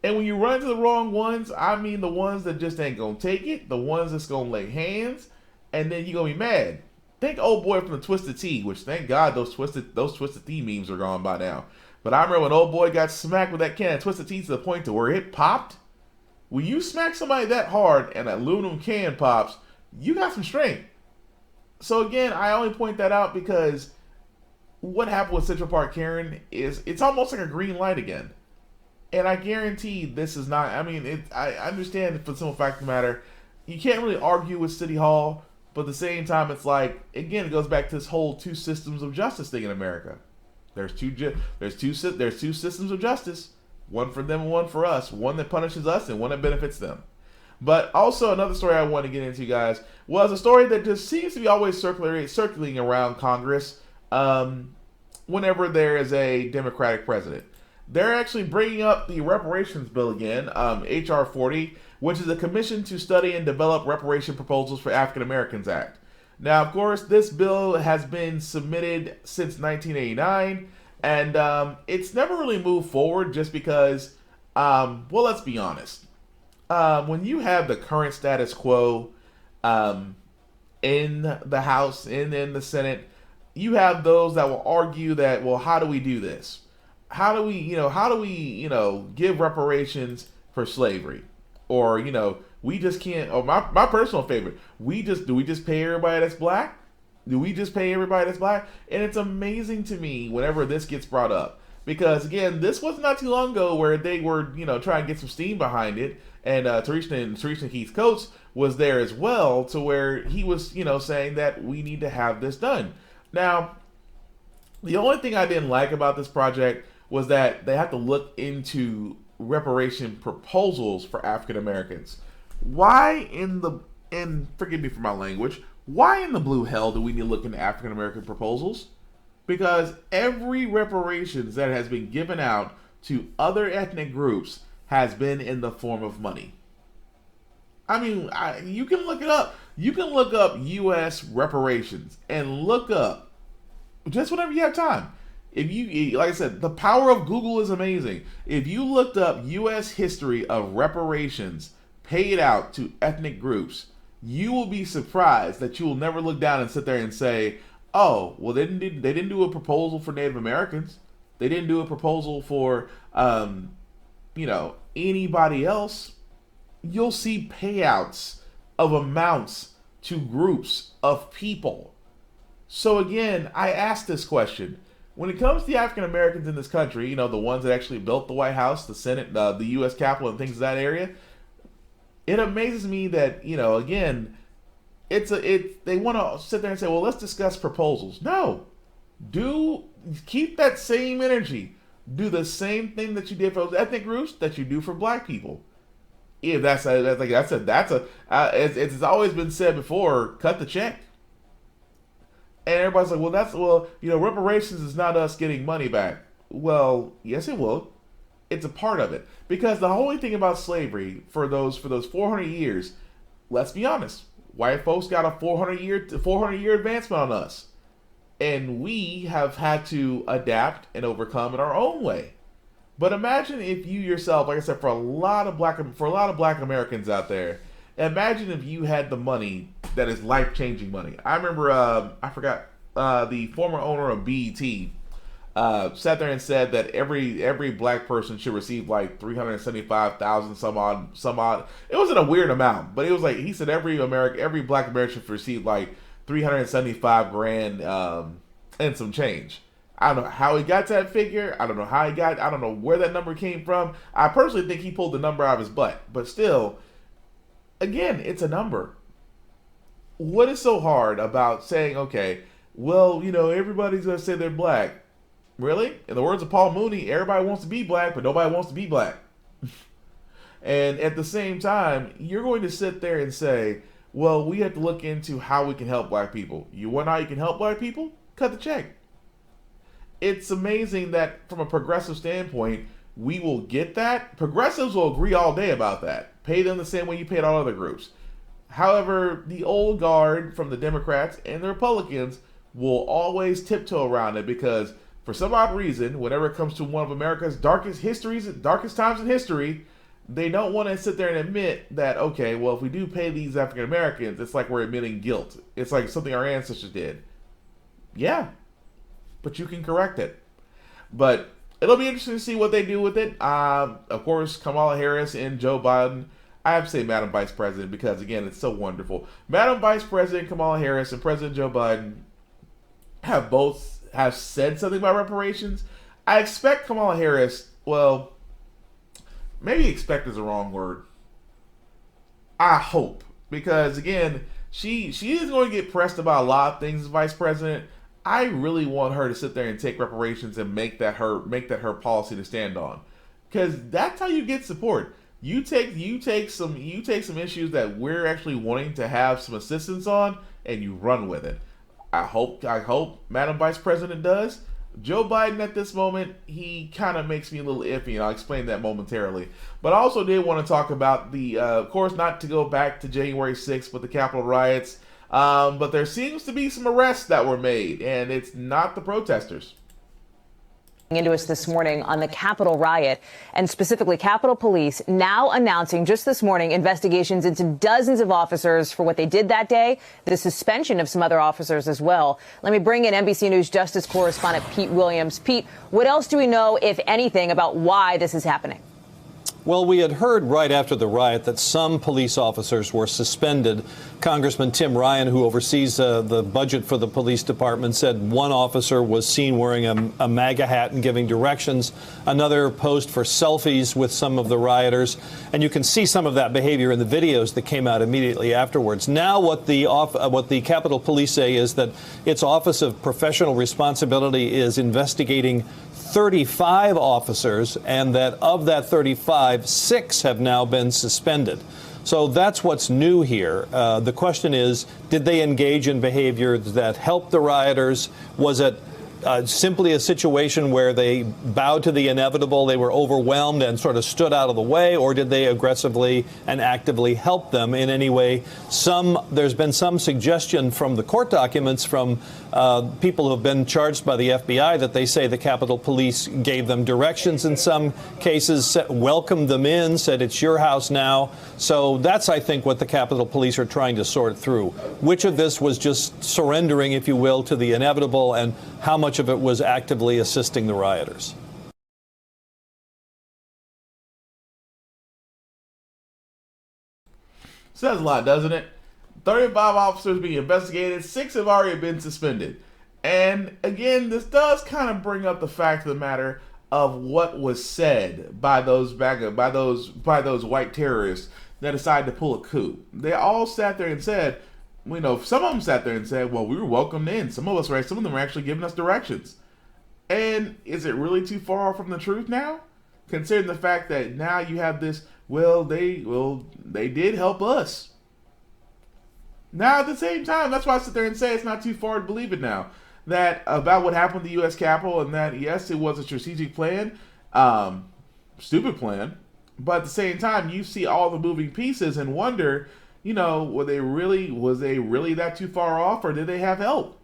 And when you run into the wrong ones, I mean the ones that just ain't gonna take it, the ones that's gonna lay hands, and then you're gonna be mad. Think old boy from the Twisted Tea, which thank God those Twisted Tea memes are gone by now. But I remember when old boy got smacked with that can of Twisted Tea to the point to where it popped. When you smack somebody that hard and that aluminum can pops, you got some strength. So again, I only point that out because what happened with Central Park Karen is, it's almost like a green light again. And I guarantee this is not, I understand for the simple fact of the matter, you can't really argue with City Hall, but at the same time, it's like, again, it goes back to this whole two systems of justice thing in America. There's two systems of justice, one for them and one for us, one that punishes us and one that benefits them. But also another story I want to get into, guys, was a story that just seems to be always circulating around Congress whenever there is a Democratic president. They're actually bringing up the reparations bill again, H.R. 40, which is a commission to study and develop reparation proposals for African Americans Act. Now, of course, this bill has been submitted since 1989, and it's never really moved forward just because, well, let's be honest. When you have the current status quo in the House and in the Senate, you have those that will argue that, well, how do we do this? How do we give reparations for slavery? Or, we just can't, or my personal favorite, do we just pay everybody that's black? Do we just pay everybody that's black? And it's amazing to me whenever this gets brought up. Because again, this was not too long ago where they were, trying to get some steam behind it. And Teresa Keith Coates was there as well, to where he was, saying that we need to have this done. Now, the only thing I didn't like about this project was that they have to look into reparation proposals for African Americans. Why and forgive me for my language, why in the blue hell do we need to look into African American proposals? Because every reparations that has been given out to other ethnic groups has been in the form of money. You can look it up. You can look up U.S. reparations and look up, just whenever you have time. If you, like I said, the power of Google is amazing. If you looked up U.S. history of reparations paid out to ethnic groups, you will be surprised that you will never look down and sit there and say, oh, well, they didn't do a proposal for Native Americans. They didn't do a proposal for, anybody else. You'll see payouts of amounts to groups of people. So again, I ask this question. When it comes to the African Americans in this country, the ones that actually built the White House, the Senate, the U.S. Capitol, and things of that area, it amazes me that, again, they want to sit there and say, well, let's discuss proposals. No. Keep that same energy. do the same thing that you did for those ethnic groups that you do for black people. If it's always been said before, cut the check. And everybody's like, reparations is not us getting money back. Well, yes, it will. It's a part of it, because the only thing about slavery for those 400 years, let's be honest, white folks got a 400-year advancement on us, and we have had to adapt and overcome in our own way. But imagine if you yourself, like I said, for a lot of black Americans out there, imagine if you had the money that is life-changing money. I remember, I forgot, the former owner of BET sat there and said that every black person should receive like 375,000 some odd. It wasn't a weird amount, but it was like, he said every black American should receive like 375 grand and some change. I don't know how he got that figure. I don't know where that number came from. I personally think he pulled the number out of his butt. But still, again, it's a number. What is so hard about saying, okay, well, everybody's going to say they're black? Really? In the words of Paul Mooney, everybody wants to be black, but nobody wants to be black. And at the same time, you're going to sit there and say, well, we have to look into how we can help black people. You want to know how you can help black people? Cut the check. It's amazing that from a progressive standpoint, we will get that. Progressives will agree all day about that. Pay them the same way you paid all other groups. However, the old guard from the Democrats and the Republicans will always tiptoe around it, because for some odd reason, whenever it comes to one of America's darkest times in history, they don't want to sit there and admit that, okay, well, if we do pay these African Americans, it's like we're admitting guilt. It's like something our ancestors did. Yeah, but you can correct it. But it'll be interesting to see what they do with it. Of course, Kamala Harris and Joe Biden. I have to say Madam Vice President, because, again, it's so wonderful. Madam Vice President Kamala Harris and President Joe Biden have said something about reparations. I expect Kamala Harris, well, maybe expect is the wrong word. I hope, because again, she is going to get pressed about a lot of things as vice president. I really want her to sit there and take reparations and make that her policy to stand on, because that's how you get support. You take some issues that we're actually wanting to have some assistance on, and you run with it. I hope Madam Vice President does. Joe Biden at this moment, he kind of makes me a little iffy, and I'll explain that momentarily. But I also did want to talk about of course, not to go back to January 6th, but the Capitol riots. But there seems to be some arrests that were made, and it's not the protesters. Into us this morning on the Capitol riot, and specifically Capitol Police now announcing just this morning investigations into dozens of officers for what they did that day, the suspension of some other officers as well. Let me bring in NBC News Justice correspondent Pete Williams. Pete, what else do we know, if anything, about why this is happening? Well, we had heard right after the riot that some police officers were suspended. Congressman Tim Ryan, who oversees the budget for the police department, said one officer was seen wearing a MAGA hat and giving directions. Another posed for selfies with some of the rioters. And you can see some of that behavior in the videos that came out immediately afterwards. Now what the Capitol Police say is that its Office of Professional Responsibility is investigating 35 officers, and that of that 35, 6 have now been suspended. So that's what's new here. The question is, did they engage in behavior that helped the rioters? Was it simply a situation where they bowed to the inevitable, they were overwhelmed and sort of stood out of the way, or did they aggressively and actively help them in any way? There's been some suggestion from the court documents from people who have been charged by the FBI that they say the Capitol Police gave them directions in some cases, welcomed them in, said it's your house now. So that's, I think, what the Capitol Police are trying to sort through. Which of this was just surrendering, if you will, to the inevitable, and how much of it was actively assisting the rioters? Says a lot, doesn't it? 35 officers being investigated, 6 have already been suspended. And again, this does kind of bring up the fact of the matter of what was said by those white terrorists that decided to pull a coup. They all sat there and said, some of them sat there and said, well, we were welcomed in. Some of them were actually giving us directions. And is it really too far from the truth now? Considering the fact that now you have this, they did help us. Now at the same time, that's why I sit there and say it's not too far to believe it now. That about what happened to the U.S. Capitol, and that yes, it was a strategic plan, stupid plan, but at the same time, you see all the moving pieces and wonder, was they really that too far off, or did they have help?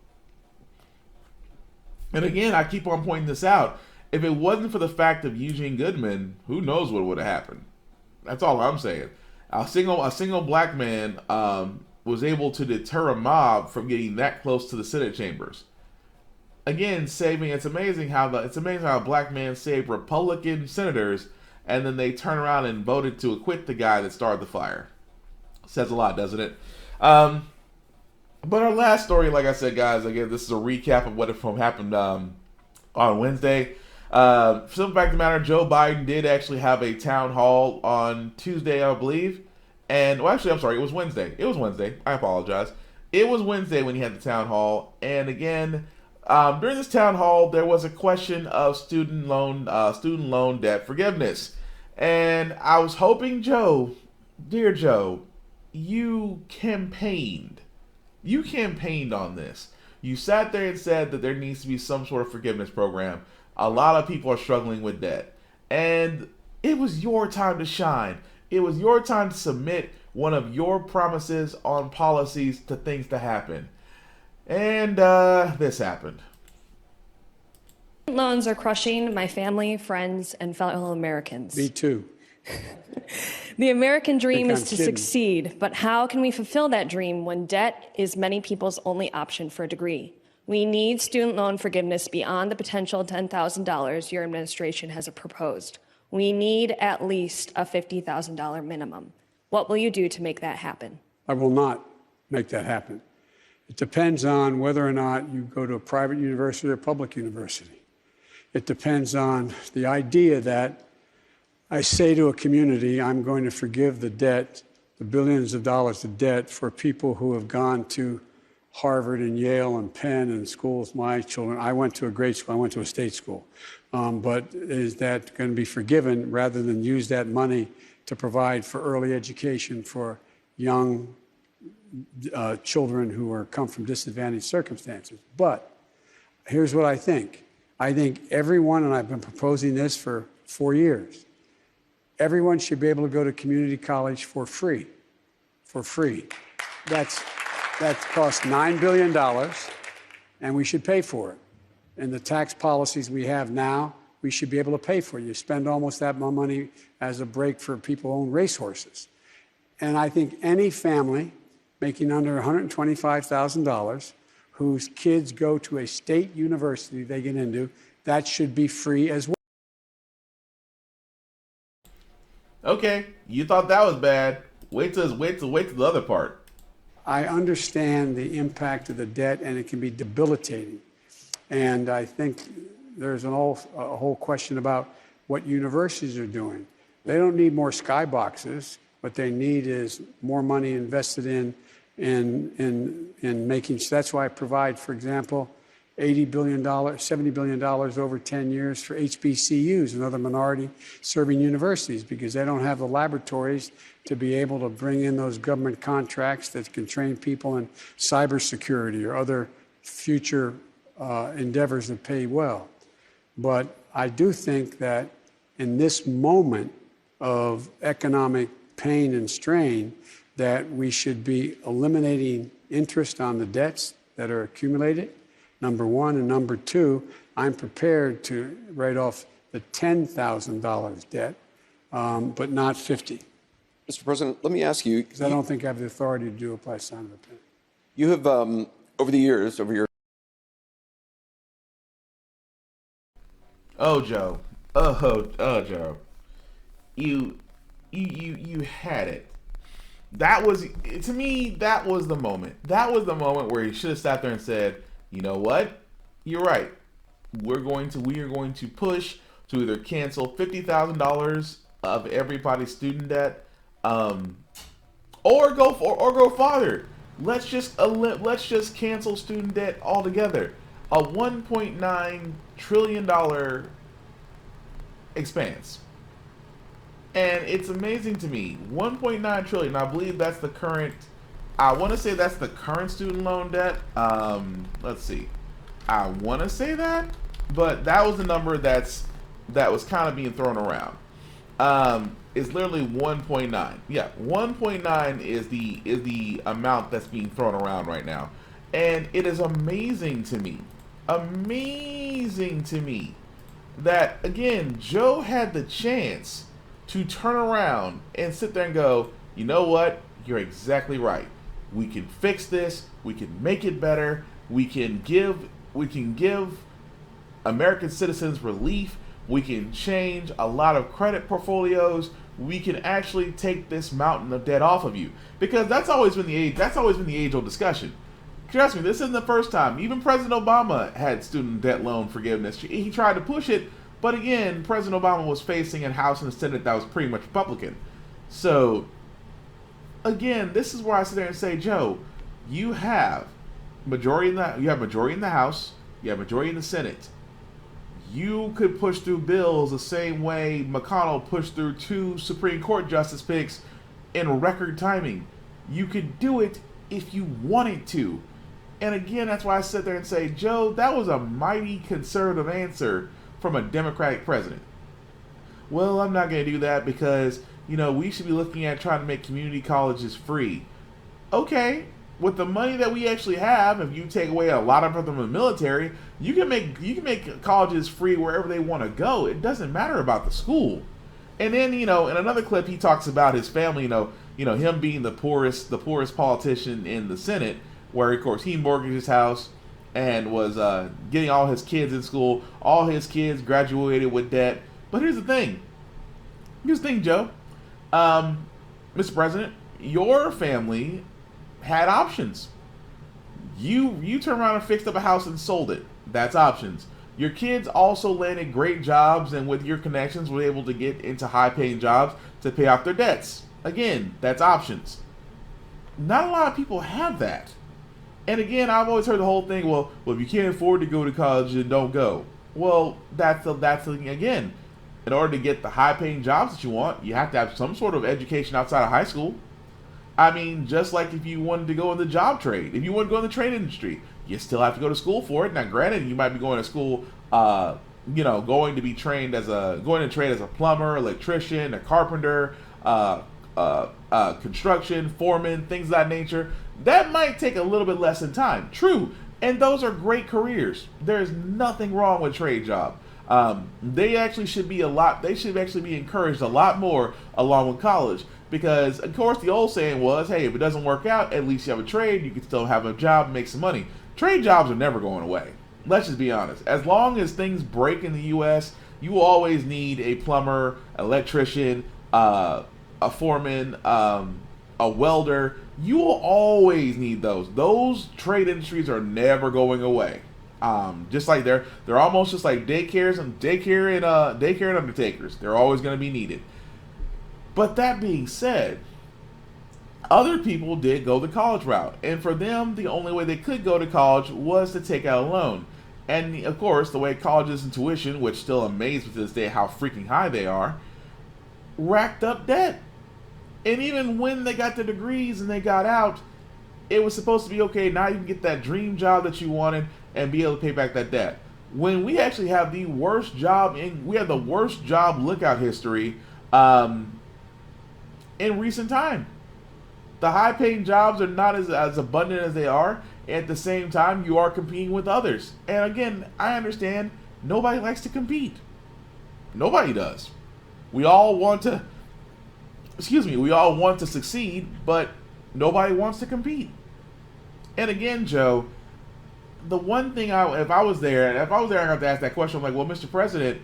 And again, I keep on pointing this out. If it wasn't for the fact of Eugene Goodman, who knows what would have happened? That's all I'm saying. A single black man was able to deter a mob from getting that close to the Senate chambers. Again, it's amazing how a black man saved Republican senators, and then they turn around and voted to acquit the guy that started the fire. Says a lot, doesn't it? But our last story, like I said, guys, again, this is a recap of what happened on Wednesday. Simple fact of the matter, Joe Biden did actually have a town hall on Tuesday, I believe. And, I'm sorry, it was Wednesday. I apologize. It was Wednesday when he had the town hall. And again, during this town hall, there was a question of student loan debt forgiveness. And I was hoping, dear Joe, you campaigned on this. You sat there and said that there needs to be some sort of forgiveness program. A lot of people are struggling with debt. And it was your time to shine. It was your time to submit one of your promises on policies to things to happen. And this happened. Loans are crushing my family, friends, and fellow Americans. Me too. The American dream is to kidding. succeed, but how can we fulfill that dream when debt is many people's only option for a degree? We need student loan forgiveness beyond the potential $10,000 your administration has proposed. We need at least a $50,000 minimum. What will you do to make that happen? I will not make that happen. It depends on whether or not you go to a private university or public university. It depends on the idea that I say to a community, I'm going to forgive the debt, the billions of dollars of debt for people who have gone to Harvard and Yale and Penn and schools, my children. I went to a great school. I went to a state school. But is that going to be forgiven rather than use that money to provide for early education for young children who come from disadvantaged circumstances? But here's what I think. I think everyone, and I've been proposing this for 4 years, everyone should be able to go to community college for free. For free. That costs $9 billion, and we should pay for it. And the tax policies we have now, we should be able to pay for it. You spend almost that much money as a break for people who own racehorses. And I think any family making under $125,000 whose kids go to a state university they get into, that should be free as well. Okay, you thought that was bad. Wait till the other part. I understand the impact of the debt, and it can be debilitating. And I think there's a whole question about what universities are doing. They don't need more skyboxes. What they need is more money invested in making. So that's why I provide, for example, $80 billion, $70 billion over 10 years for HBCUs and other minority-serving universities, because they don't have the laboratories to be able to bring in those government contracts that can train people in cybersecurity or other future endeavors that pay well. But I do think that in this moment of economic pain and strain, that we should be eliminating interest on the debts that are accumulated, number one. And number two, I'm prepared to write off the $10,000 debt, but not 50. Mr. President, let me ask you. Because I don't think I have the authority to do it by sign of a pen. You have, over your... Oh, Joe. Joe. You had it. That was, to me, that was the moment. That was the moment where he should have sat there and said, you know what? You're right. We are going to push to either cancel $50,000 of everybody's student debt, or go farther. Let's just cancel student debt altogether. A $1.9 trillion expanse. And it's amazing to me. 1.9 trillion. I believe that's the current. I want to say that's the current student loan debt. Let's see. I want to say that, but that was the number that was kind of being thrown around. It's literally 1.9. Yeah, 1.9 is the amount that's being thrown around right now, and it is amazing to me that, again, Joe had the chance to turn around and sit there and go, you know what, you're exactly right. We can fix this. We can make it better. We can give American citizens relief. We can change a lot of credit portfolios. We can actually take this mountain of debt off of you, because that's always been the age-old discussion. Trust me, this isn't the first time. Even President Obama had student debt loan forgiveness. He tried to push it, but again, President Obama was facing a House and a Senate that was pretty much Republican. So, again, this is where I sit there and say, Joe, you have majority in the House, you have majority in the Senate. You could push through bills the same way McConnell pushed through 2 Supreme Court justice picks in record timing. You could do it if you wanted to. And again, that's why I sit there and say, Joe, that was a mighty conservative answer from a Democratic president. Well, I'm not going to do that because, we should be looking at trying to make community colleges free. Okay, with the money that we actually have, if you take away a lot of it from the military, you can make colleges free wherever they want to go. It doesn't matter about the school. And then, in another clip, he talks about his family, him being the poorest politician in the Senate, where, of course, he mortgaged his house and was getting all his kids in school. All his kids graduated with debt. But here's the thing. Joe. Mr. President, your family had options. You turned around and fixed up a house and sold it. That's options. Your kids also landed great jobs, and with your connections were able to get into high-paying jobs to pay off their debts. Again, that's options. Not a lot of people have that. And again, I've always heard the whole thing, well, if you can't afford to go to college, then don't go. Well, that's again, in order to get the high-paying jobs that you want, you have to have some sort of education outside of high school. I mean, just like if you wanted to go in the job trade, if you want to go in the trade industry, you still have to go to school for it. Now, granted, you might be going to school, going to trade as a plumber, electrician, a carpenter, construction, foreman, things of that nature. That might take a little bit less in time. True. And those are great careers. There's nothing wrong with trade job. They should be encouraged a lot more along with college, because of course the old saying was, hey, if it doesn't work out, at least you have a trade, you can still have a job and make some money. Trade jobs are never going away. Let's just be honest. As long as things break in the US, you will always need a plumber, electrician, a foreman, a welder. You will always need those. Those trade industries are never going away. Just like they're almost just like daycare and undertakers. They're always going to be needed. But that being said, other people did go the college route, and for them, the only way they could go to college was to take out a loan. And of course, the way colleges and tuition, which still amazes me to this day how freaking high they are, racked up debt. And even when they got their degrees and they got out, it was supposed to be, okay, now you can get that dream job that you wanted and be able to pay back that debt. When we actually have the worst job lookout history in recent time. The high-paying jobs are not as abundant as they are. At the same time, you are competing with others. And again, I understand nobody likes to compete. Nobody does. We all want to succeed, but nobody wants to compete. And again, Joe, the one thing if I was there, I have to ask that question. I'm like, well, Mr. President,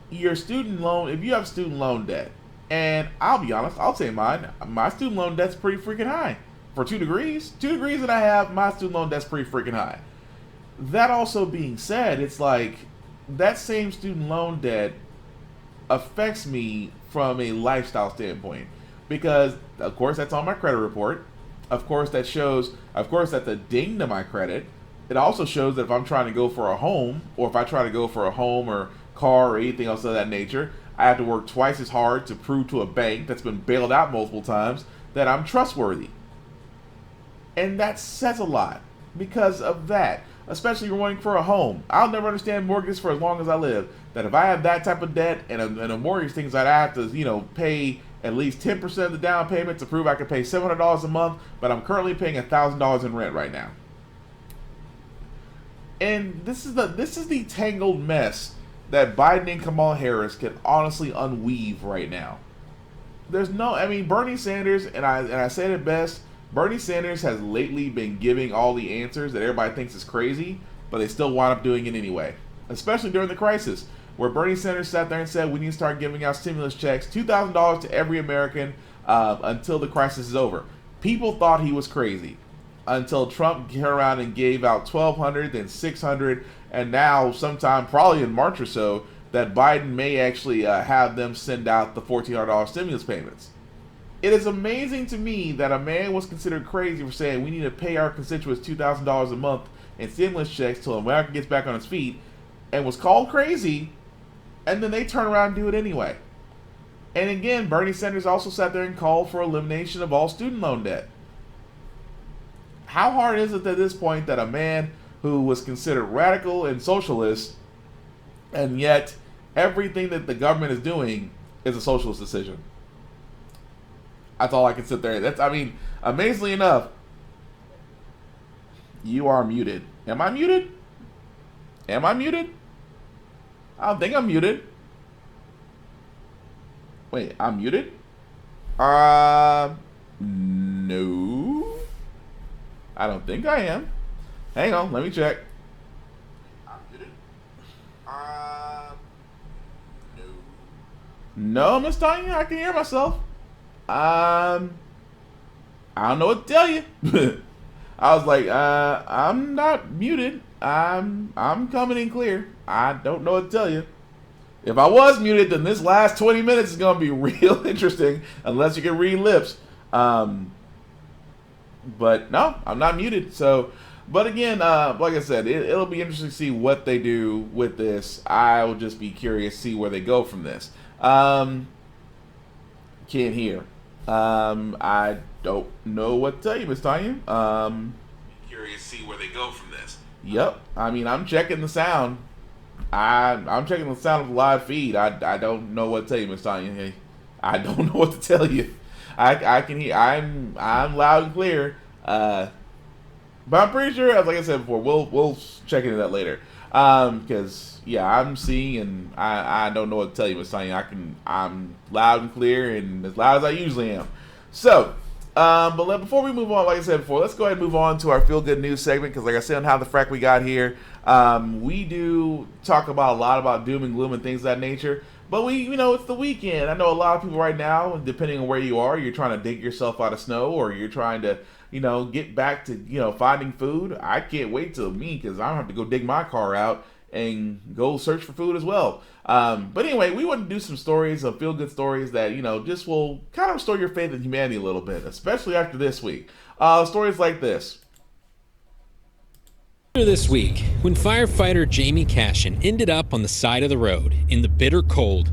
your student loan, if you have student loan debt, and I'll be honest, I'll say my student loan debt's pretty freaking high. For 2 degrees that I have, my student loan debt's pretty freaking high. That also being said, it's like that same student loan debt affects me from a lifestyle standpoint, because of course that's on my credit report. Of course that's a ding to my credit. it also shows that if I'm trying to go for a home, or if I try to go for a home or car or anything else of that nature, I have to work twice as hard to prove to a bank that's been bailed out multiple times that I'm trustworthy. And that says a lot because of that, especially if you're wanting for a home. I'll never understand mortgages for as long as I live, that if I have that type of debt and a mortgage things that I have to, pay at least 10% of the down payment to prove I can pay $700 a month, but I'm currently paying $1,000 in rent right now. And this is the tangled mess that Biden and Kamala Harris can honestly unweave right now. Bernie Sanders, and I said it best, Bernie Sanders has lately been giving all the answers that everybody thinks is crazy, but they still wind up doing it anyway. Especially during the crisis, where Bernie Sanders sat there and said we need to start giving out stimulus checks, $2,000 to every American until the crisis is over. People thought he was crazy until Trump came around and gave out $1,200, then $600, and now sometime probably in March or so that Biden may actually have them send out the $1,400 stimulus payments. It is amazing to me that a man was considered crazy for saying we need to pay our constituents $2,000 a month in stimulus checks till America gets back on its feet, and was called crazy, and then they turn around and do it anyway. And again, Bernie Sanders also sat there and called for elimination of all student loan debt. How hard is it at this point that a man who was considered radical and socialist, and yet everything that the government is doing is a socialist decision? That's all I can sit there. Amazingly enough, you are muted. Am I muted? Am I muted? I don't think I'm muted. Wait, I'm muted? No. I don't think I am. Hang on, let me check. I'm muted? No, Miss Tanya, I can hear myself. I don't know what to tell you. I was like, I'm not muted. I'm coming in clear. I don't know what to tell you. If I was muted, then this last 20 minutes is going to be real interesting, unless you can read lips. But no, I'm not muted. So, but again, like I said, it'll be interesting to see what they do with this. I will just be curious to see where they go from this. Can't hear. I don't know what to tell you, Miss Tanya. Curious to see where they go from this. Yep. I'm checking the sound. I'm checking the sound of the live feed. I don't know what to tell you, Miss Tanya. I don't know what to tell you. I can hear. I'm loud and clear. But I'm pretty sure, like I said before, we'll check into that later. Because I'm seeing, and I don't know what to tell you, Miss Tanya. I'm loud and clear and as loud as I usually am. So, but before we move on, like I said before, let's go ahead and move on to our feel good news segment. Because like I said, on How the Frack We Got Here, we do talk about a lot about doom and gloom and things of that nature. But it's the weekend. I know a lot of people right now, depending on where you are, you're trying to dig yourself out of snow, or you're trying to, get back to, finding food. I can't wait till because I don't have to go dig my car out and go search for food as well. But anyway, we want to do some stories, some feel-good stories that, just will kind of restore your faith in humanity a little bit, especially after this week. Stories like this. This week, when firefighter Jamie Cashin ended up on the side of the road in the bitter cold,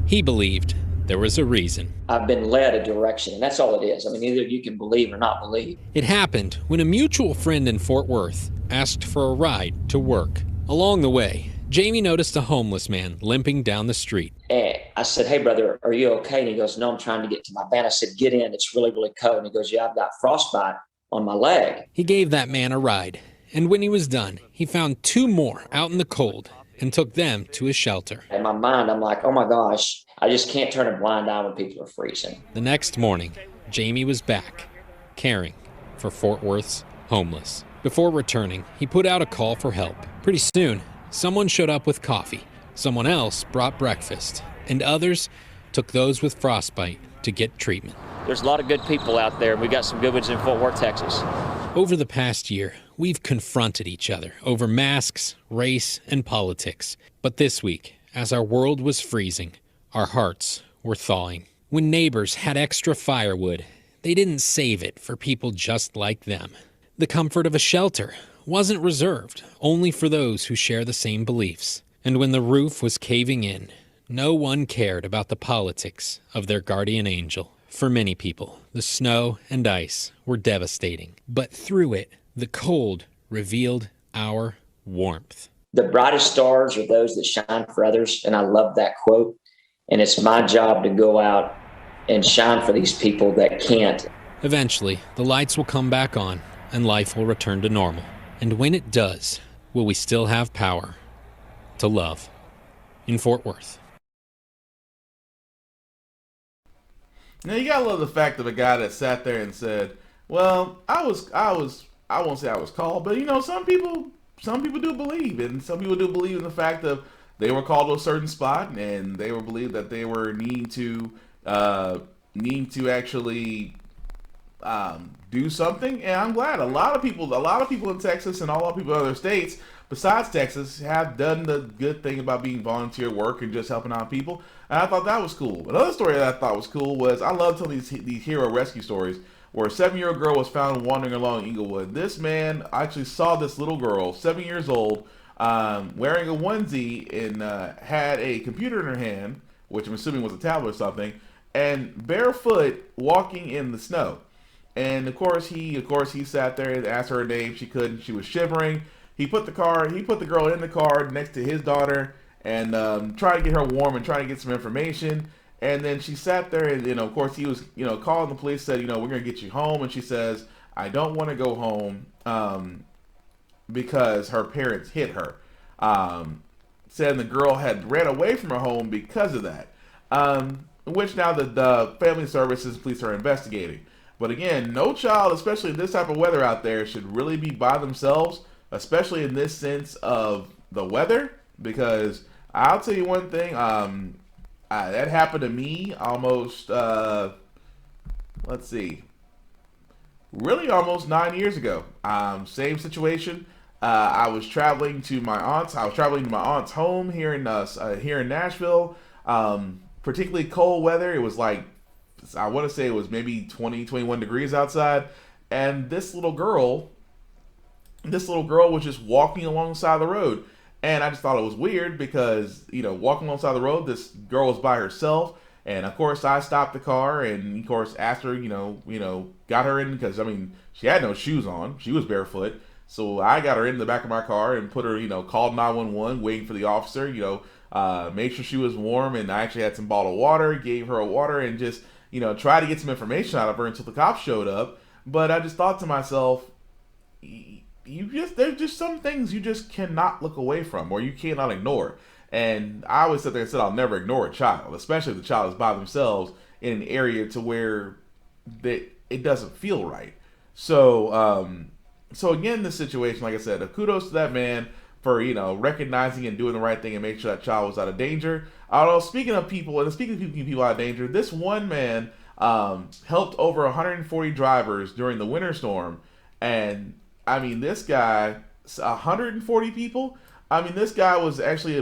he believed there was a reason. I've been led a direction, and that's all it is. Either you can believe or not believe. It happened when a mutual friend in Fort Worth asked for a ride to work. Along the way, Jamie noticed a homeless man limping down the street. And I said, "Hey, brother, are you okay?" And he goes, "No, I'm trying to get to my van." I said, "Get in. It's really, really cold." And he goes, "Yeah, I've got frostbite on my leg." He gave that man a ride. And when he was done, he found two more out in the cold and took them to a shelter. In my mind, I'm like, oh my gosh, I just can't turn a blind eye when people are freezing. The next morning, Jamie was back, caring for Fort Worth's homeless. Before returning, he put out a call for help. Pretty soon, someone showed up with coffee. Someone else brought breakfast. And others took those with frostbite to get treatment. There's a lot of good people out there, and we got some good ones in Fort Worth, Texas. Over the past year, we've confronted each other over masks, race, and politics. But this week, as our world was freezing, our hearts were thawing. When neighbors had extra firewood, they didn't save it for people just like them. The comfort of a shelter wasn't reserved only for those who share the same beliefs. And when the roof was caving in, no one cared about the politics of their guardian angel. For many people, the snow and ice were devastating. But through it, the cold revealed our warmth. The brightest stars are those that shine for others. And I love that quote. And it's my job to go out and shine for these people that can't. Eventually, the lights will come back on and life will return to normal. And when it does, will we still have power to love? In Fort Worth. Now you gotta love the fact of a guy that sat there and said, "Well, I won't say I was called, but you know, some people do believe, and some people do believe in the fact of they were called to a certain spot, and they were believed that they were need to actually do something." And I'm glad a lot of people in Texas and a lot of people in other states besides Texas have done the good thing about being volunteer work and just helping out people. And I thought that was cool. Another story that I thought was cool was I love telling these hero rescue stories where a 7-year-old girl was found wandering along Inglewood. This man actually saw this little girl, 7 years old, wearing a onesie and had a computer in her hand, which I'm assuming was a tablet or something, and barefoot walking in the snow. And of course he sat there and asked her her name. She couldn't. She was shivering. He put the girl in the car next to his daughter and tried to get her warm and trying to get some information. And then she sat there and, of course he was, calling the police, said, we're going to get you home. And she says, I don't want to go home because her parents hit her. Said the girl had ran away from her home because of that. Which now the family services police are investigating. But again, no child, especially in this type of weather out there, should really be by themselves, especially in this sense of the weather, because I'll tell you one thing, that happened to me almost, really almost 9 years ago. Same situation. I was traveling to my aunt's home here in Nashville. Particularly cold weather. It was like, I want to say it was maybe 20, 21 degrees outside, and this little girl was just walking alongside the road. And I just thought it was weird because, walking alongside the road, this girl was by herself. And of course I stopped the car and of course asked her, got her in, because she had no shoes on. She was barefoot. So I got her in the back of my car and put her, called 911, waiting for the officer, made sure she was warm. And I actually had some bottled water, gave her a water, and just, tried to get some information out of her until the cops showed up. But I just thought to myself, there's just some things you just cannot look away from or you cannot ignore. And I always sit there and said I'll never ignore a child, especially if the child is by themselves in an area to where it doesn't feel right. So again, this situation, like I said, kudos to that man for recognizing and doing the right thing and making sure that child was out of danger. Although speaking of people out of danger, this one man helped over 140 drivers during the winter storm, and this guy, 140 people. This guy was actually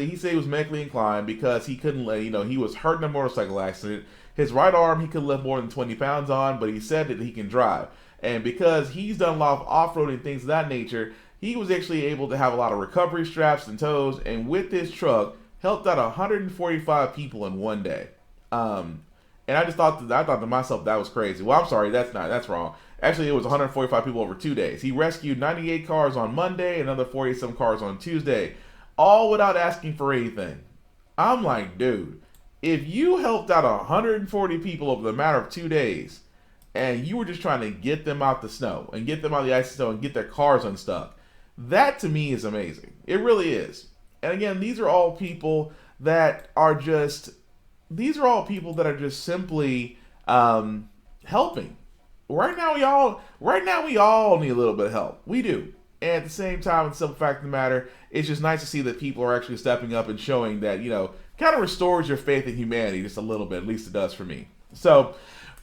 he said he was medically inclined because he couldn't, he was hurt in a motorcycle accident. His right arm, he could lift more than 20 pounds on, but he said that he can drive. And because he's done a lot of off-roading things of that nature, he was actually able to have a lot of recovery straps and tows, and with his truck, helped out 145 people in one day. And I thought to myself, that was crazy. Well, I'm sorry, that's wrong. Actually, it was 145 people over 2 days. He rescued 98 cars on Monday, another 40-some cars on Tuesday, all without asking for anything. I'm like, dude, if you helped out 140 people over the matter of 2 days, and you were just trying to get them out the snow, and get them out of the ice and snow, and get their cars unstuck, that to me is amazing. It really is. And again, these are all people that are just simply helping. Right now we all need a little bit of help. We do. And at the same time, the simple fact of the matter, it's just nice to see that people are actually stepping up and showing that, kind of restores your faith in humanity just a little bit. At least it does for me. So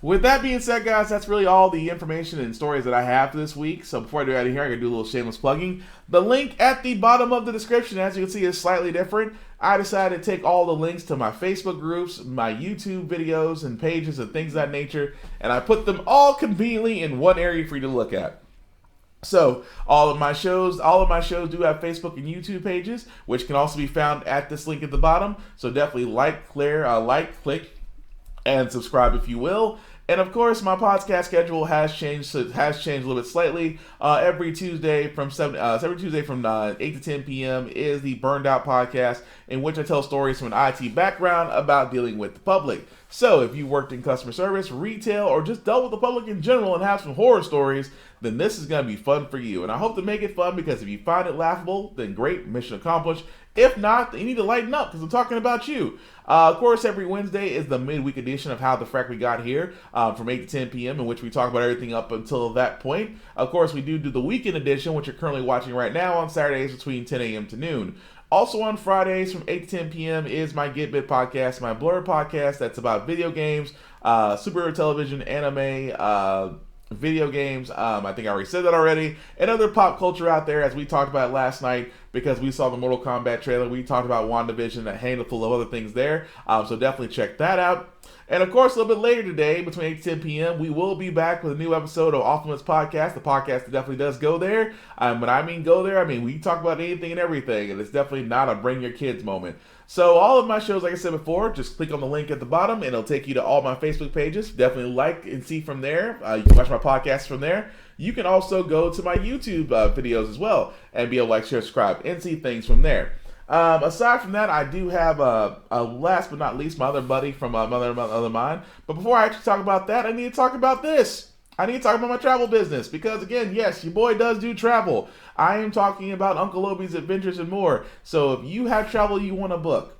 with that being said, guys, that's really all the information and stories that I have for this week. So before I do out of here, I'm going to do a little shameless plugging. The link at the bottom of the description, as you can see, is slightly different. I decided to take all the links to my Facebook groups, my YouTube videos and pages and things of that nature, and I put them all conveniently in one area for you to look at. So all of my shows do have Facebook and YouTube pages, which can also be found at this link at the bottom. So definitely like, click, and subscribe if you will. And of course, my podcast schedule has changed. So it has changed a little bit slightly. Every Tuesday from 8 to 10 p.m. is the Burned Out podcast, in which I tell stories from an IT background about dealing with the public. So if you worked in customer service, retail, or just dealt with the public in general and have some horror stories, then this is going to be fun for you. And I hope to make it fun, because if you find it laughable, then great, mission accomplished. If not, then you need to lighten up, because I'm talking about you. Of course, every Wednesday is the midweek edition of How the Frack We Got Here, from 8 to 10 p.m., in which we talk about everything up until that point. Of course, we do the weekend edition, which you're currently watching right now, on Saturdays between 10 a.m. to noon. Also on Fridays from 8 to 10 p.m. is my Get Bit podcast, my Blur podcast that's about video games, superhero television, anime, video games. I think I already said that already. And other pop culture out there, as we talked about last night, because we saw the Mortal Kombat trailer. We talked about WandaVision, a handful of other things there. So definitely check that out. And of course, a little bit later today, between 8 to 10 p.m., we will be back with a new episode of Off Limits Podcast, the podcast that definitely does go there. When I mean go there, I mean we talk about anything and everything, and it's definitely not a bring your kids moment. So all of my shows, like I said before, just click on the link at the bottom, and it'll take you to all my Facebook pages. Definitely like and see from there. You can watch my podcasts from there. You can also go to my YouTube videos as well, and be able to like, share, subscribe, and see things from there. Aside from that, I do have last but not least, my other buddy from Mother Mine. But before I actually talk about that, I need to talk about this. I need to talk about my travel business, because again, yes, your boy does do travel. I am talking about Uncle Obie's Adventures and More. So if you have travel you want to book,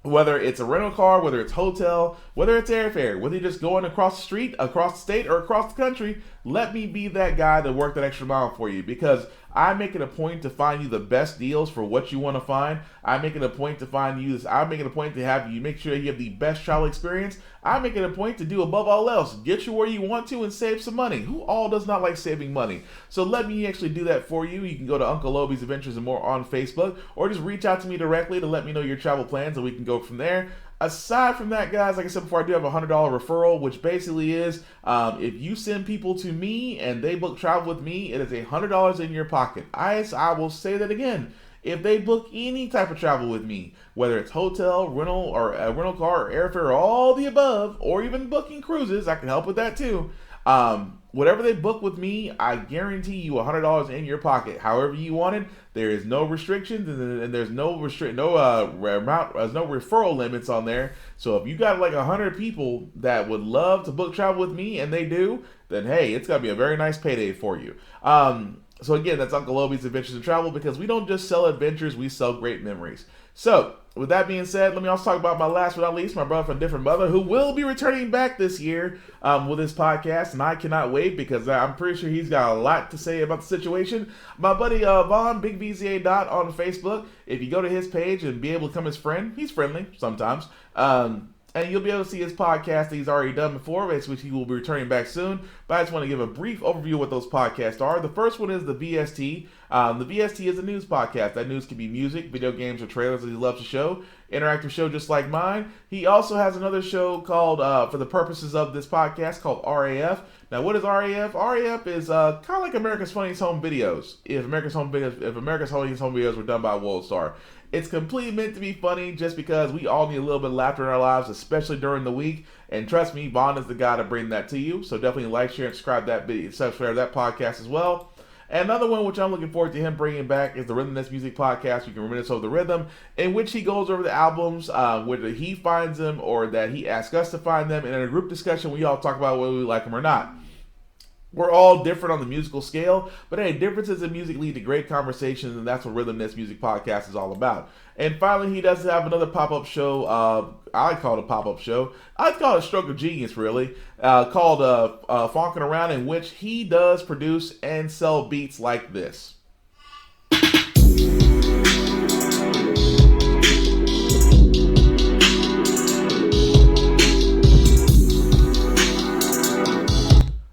whether it's a rental car, whether it's hotel, whether it's airfare, whether you're just going across the street, across the state, or across the country, let me be that guy to work that extra mile for you, because I make it a point to find you the best deals for what you want to find. I make it a point to find you. I make it a point to have you make sure you have the best travel experience. I make it a point to do above all else, get you where you want to and save some money. Who all does not like saving money? So let me actually do that for you. You can go to Uncle Obie's Adventures and More on Facebook, or just reach out to me directly to let me know your travel plans, and we can go from there. Aside from that, guys, like I said before, I do have a $100 referral, which basically is if you send people to me and they book travel with me, it is $100 in your pocket. I will say that again. If they book any type of travel with me, whether it's hotel, rental, or a rental car, or airfare, or all the above, or even booking cruises, I can help with that too. Whatever they book with me, I guarantee you $100 in your pocket. However you want it, there is no restrictions, and there's no referral limits on there. So if you got like 100 people that would love to book travel with me, and they do, then hey, it's gonna be a very nice payday for you. So again, that's Uncle Obie's Adventures in Travel, because we don't just sell adventures, we sell great memories. So with that being said, let me also talk about my last but not least, my brother from a different mother, who will be returning back this year with his podcast, and I cannot wait, because I'm pretty sure he's got a lot to say about the situation. My buddy Vaughn, Big VZA Dot on Facebook. If you go to his page and be able to become his friend, he's friendly sometimes. And you'll be able to see his podcast that he's already done before, which he will be returning back soon. But I just want to give a brief overview of what those podcasts are. The first one is the VST. The VST is a news podcast. That news can be music, video games, or trailers that he loves to show. Interactive show just like mine. He also has another show called, for the purposes of this podcast, called RAF. Now, what is RAF? RAF is kind of like America's Funniest Home Videos. If America's Funniest Home Videos were done by World Star. It's completely meant to be funny, just because we all need a little bit of laughter in our lives, especially during the week. And trust me, Vaughn is the guy to bring that to you. So definitely like, share, and subscribe that that podcast as well. And another one which I'm looking forward to him bringing back is the Rhythmness Music Podcast. You can reminisce over the rhythm, in which he goes over the albums, whether he finds them or that he asks us to find them. And in a group discussion, we all talk about whether we like them or not. We're all different on the musical scale, but hey, differences in music lead to great conversations, and that's what Rhythmness Music Podcast is all about. And finally, he does have another pop-up show. I call it a pop-up show. I call it a stroke of genius, really, called Fonkin' Around, in which he does produce and sell beats like this.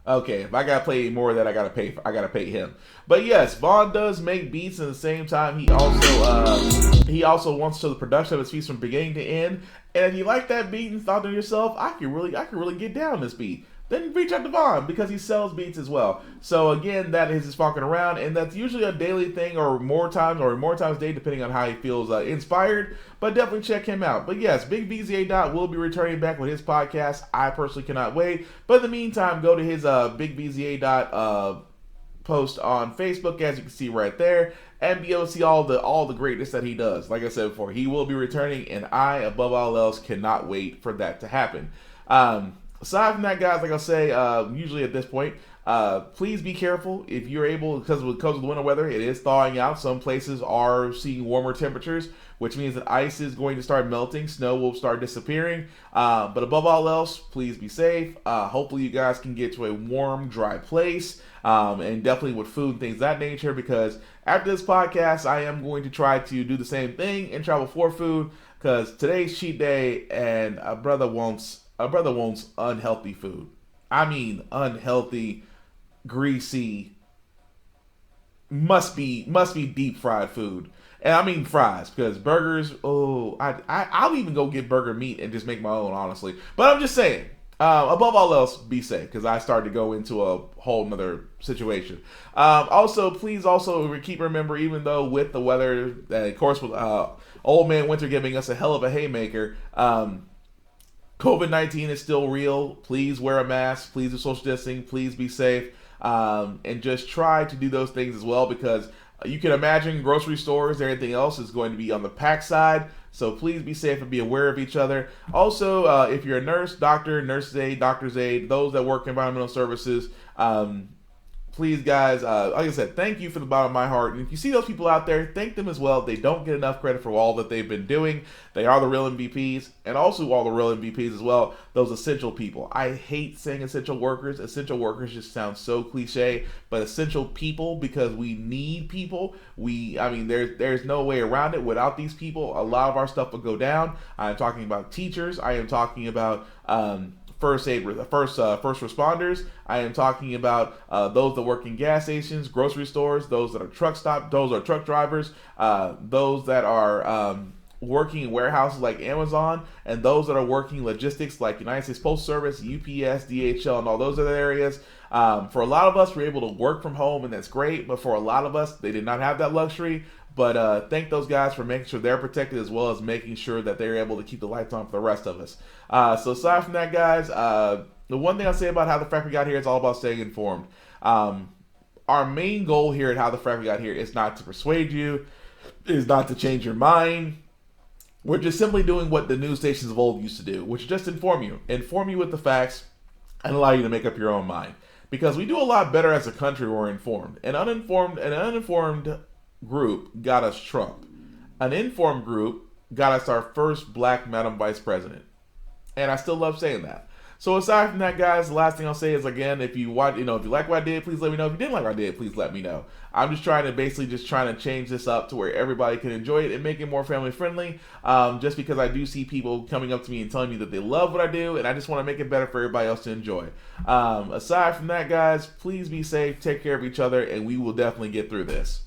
Okay, if I gotta play more of that, I gotta pay him. But yes, Vaughn does make beats, and at the same time, he also wants to show the production of his beats from beginning to end. And if you like that beat and thought to yourself, I can really get down this beat, then reach out to Vaughn because he sells beats as well. So again, that is just walking around, and that's usually a daily thing or more times a day depending on how he feels inspired. But definitely check him out. But yes, Big BZA Dot will be returning back with his podcast. I personally cannot wait. But in the meantime, go to his Big BZA Dot post on Facebook, as you can see right there, and be able to see all the greatness that he does. Like I said before, he will be returning, and I, above all else, cannot wait for that to happen. Aside from that, guys, like I say, usually at this point, please be careful if you're able, because of the winter weather, it is thawing out. Some places are seeing warmer temperatures, which means that ice is going to start melting, snow will start disappearing. But above all else, please be safe. Hopefully you guys can get to a warm, dry place, and definitely with food and things of that nature, because after this podcast, I am going to try to do the same thing and travel for food, because today's cheat day, and a brother wants unhealthy food. I mean unhealthy, greasy, must be deep fried food. And I mean fries, because burgers, I'll even go get burger meat and just make my own, honestly. But I'm just saying, above all else, be safe, because I started to go into a whole nother situation. Also, please also keep remember, even though with the weather, of course, with old man winter giving us a hell of a haymaker, COVID-19 is still real. Please wear a mask. Please do social distancing. Please be safe. And just try to do those things as well, because you can imagine grocery stores, everything else is going to be on the pack side. So please be safe and be aware of each other. Also, if you're a nurse, doctor, nurse's aide, doctor's aide, those that work in environmental services, please, guys, like I said, thank you from the bottom of my heart. And if you see those people out there, thank them as well. They don't get enough credit for all that they've been doing. They are the real MVPs, and also all the real MVPs as well, those essential people. I hate saying essential workers. Essential workers just sound so cliche, but essential people, because we need people. There's no way around it. Without these people, a lot of our stuff will go down. I am talking about teachers. I am talking about first responders. I am talking about those that work in gas stations, grocery stores, those that are truck drivers, those that are working in warehouses like Amazon, and those that are working logistics like United States Postal Service, UPS, DHL, and all those other areas. For a lot of us, we're able to work from home, and that's great, but for a lot of us, they did not have that luxury. But thank those guys for making sure they're protected, as well as making sure that they're able to keep the lights on for the rest of us. So aside from that, guys, the one thing I'll say about How the Frack We Got Here is all about staying informed. Our main goal here at How the Frack We Got Here is not to persuade you, is not to change your mind. We're just simply doing what the news stations of old used to do, which is just inform you with the facts, and allow you to make up your own mind. Because we do a lot better as a country when we're informed. An uninformed group got us Trump. An informed group got us our first black Madam Vice President. And I still love saying that. So aside from that, guys, the last thing I'll say is, again, if you like what I did, please let me know. If you didn't like what I did, please let me know. I'm just trying to change this up to where everybody can enjoy it and make it more family friendly. Just because I do see people coming up to me and telling me that they love what I do, and I just want to make it better for everybody else to enjoy. Aside from that, guys, please be safe, take care of each other, and we will definitely get through this.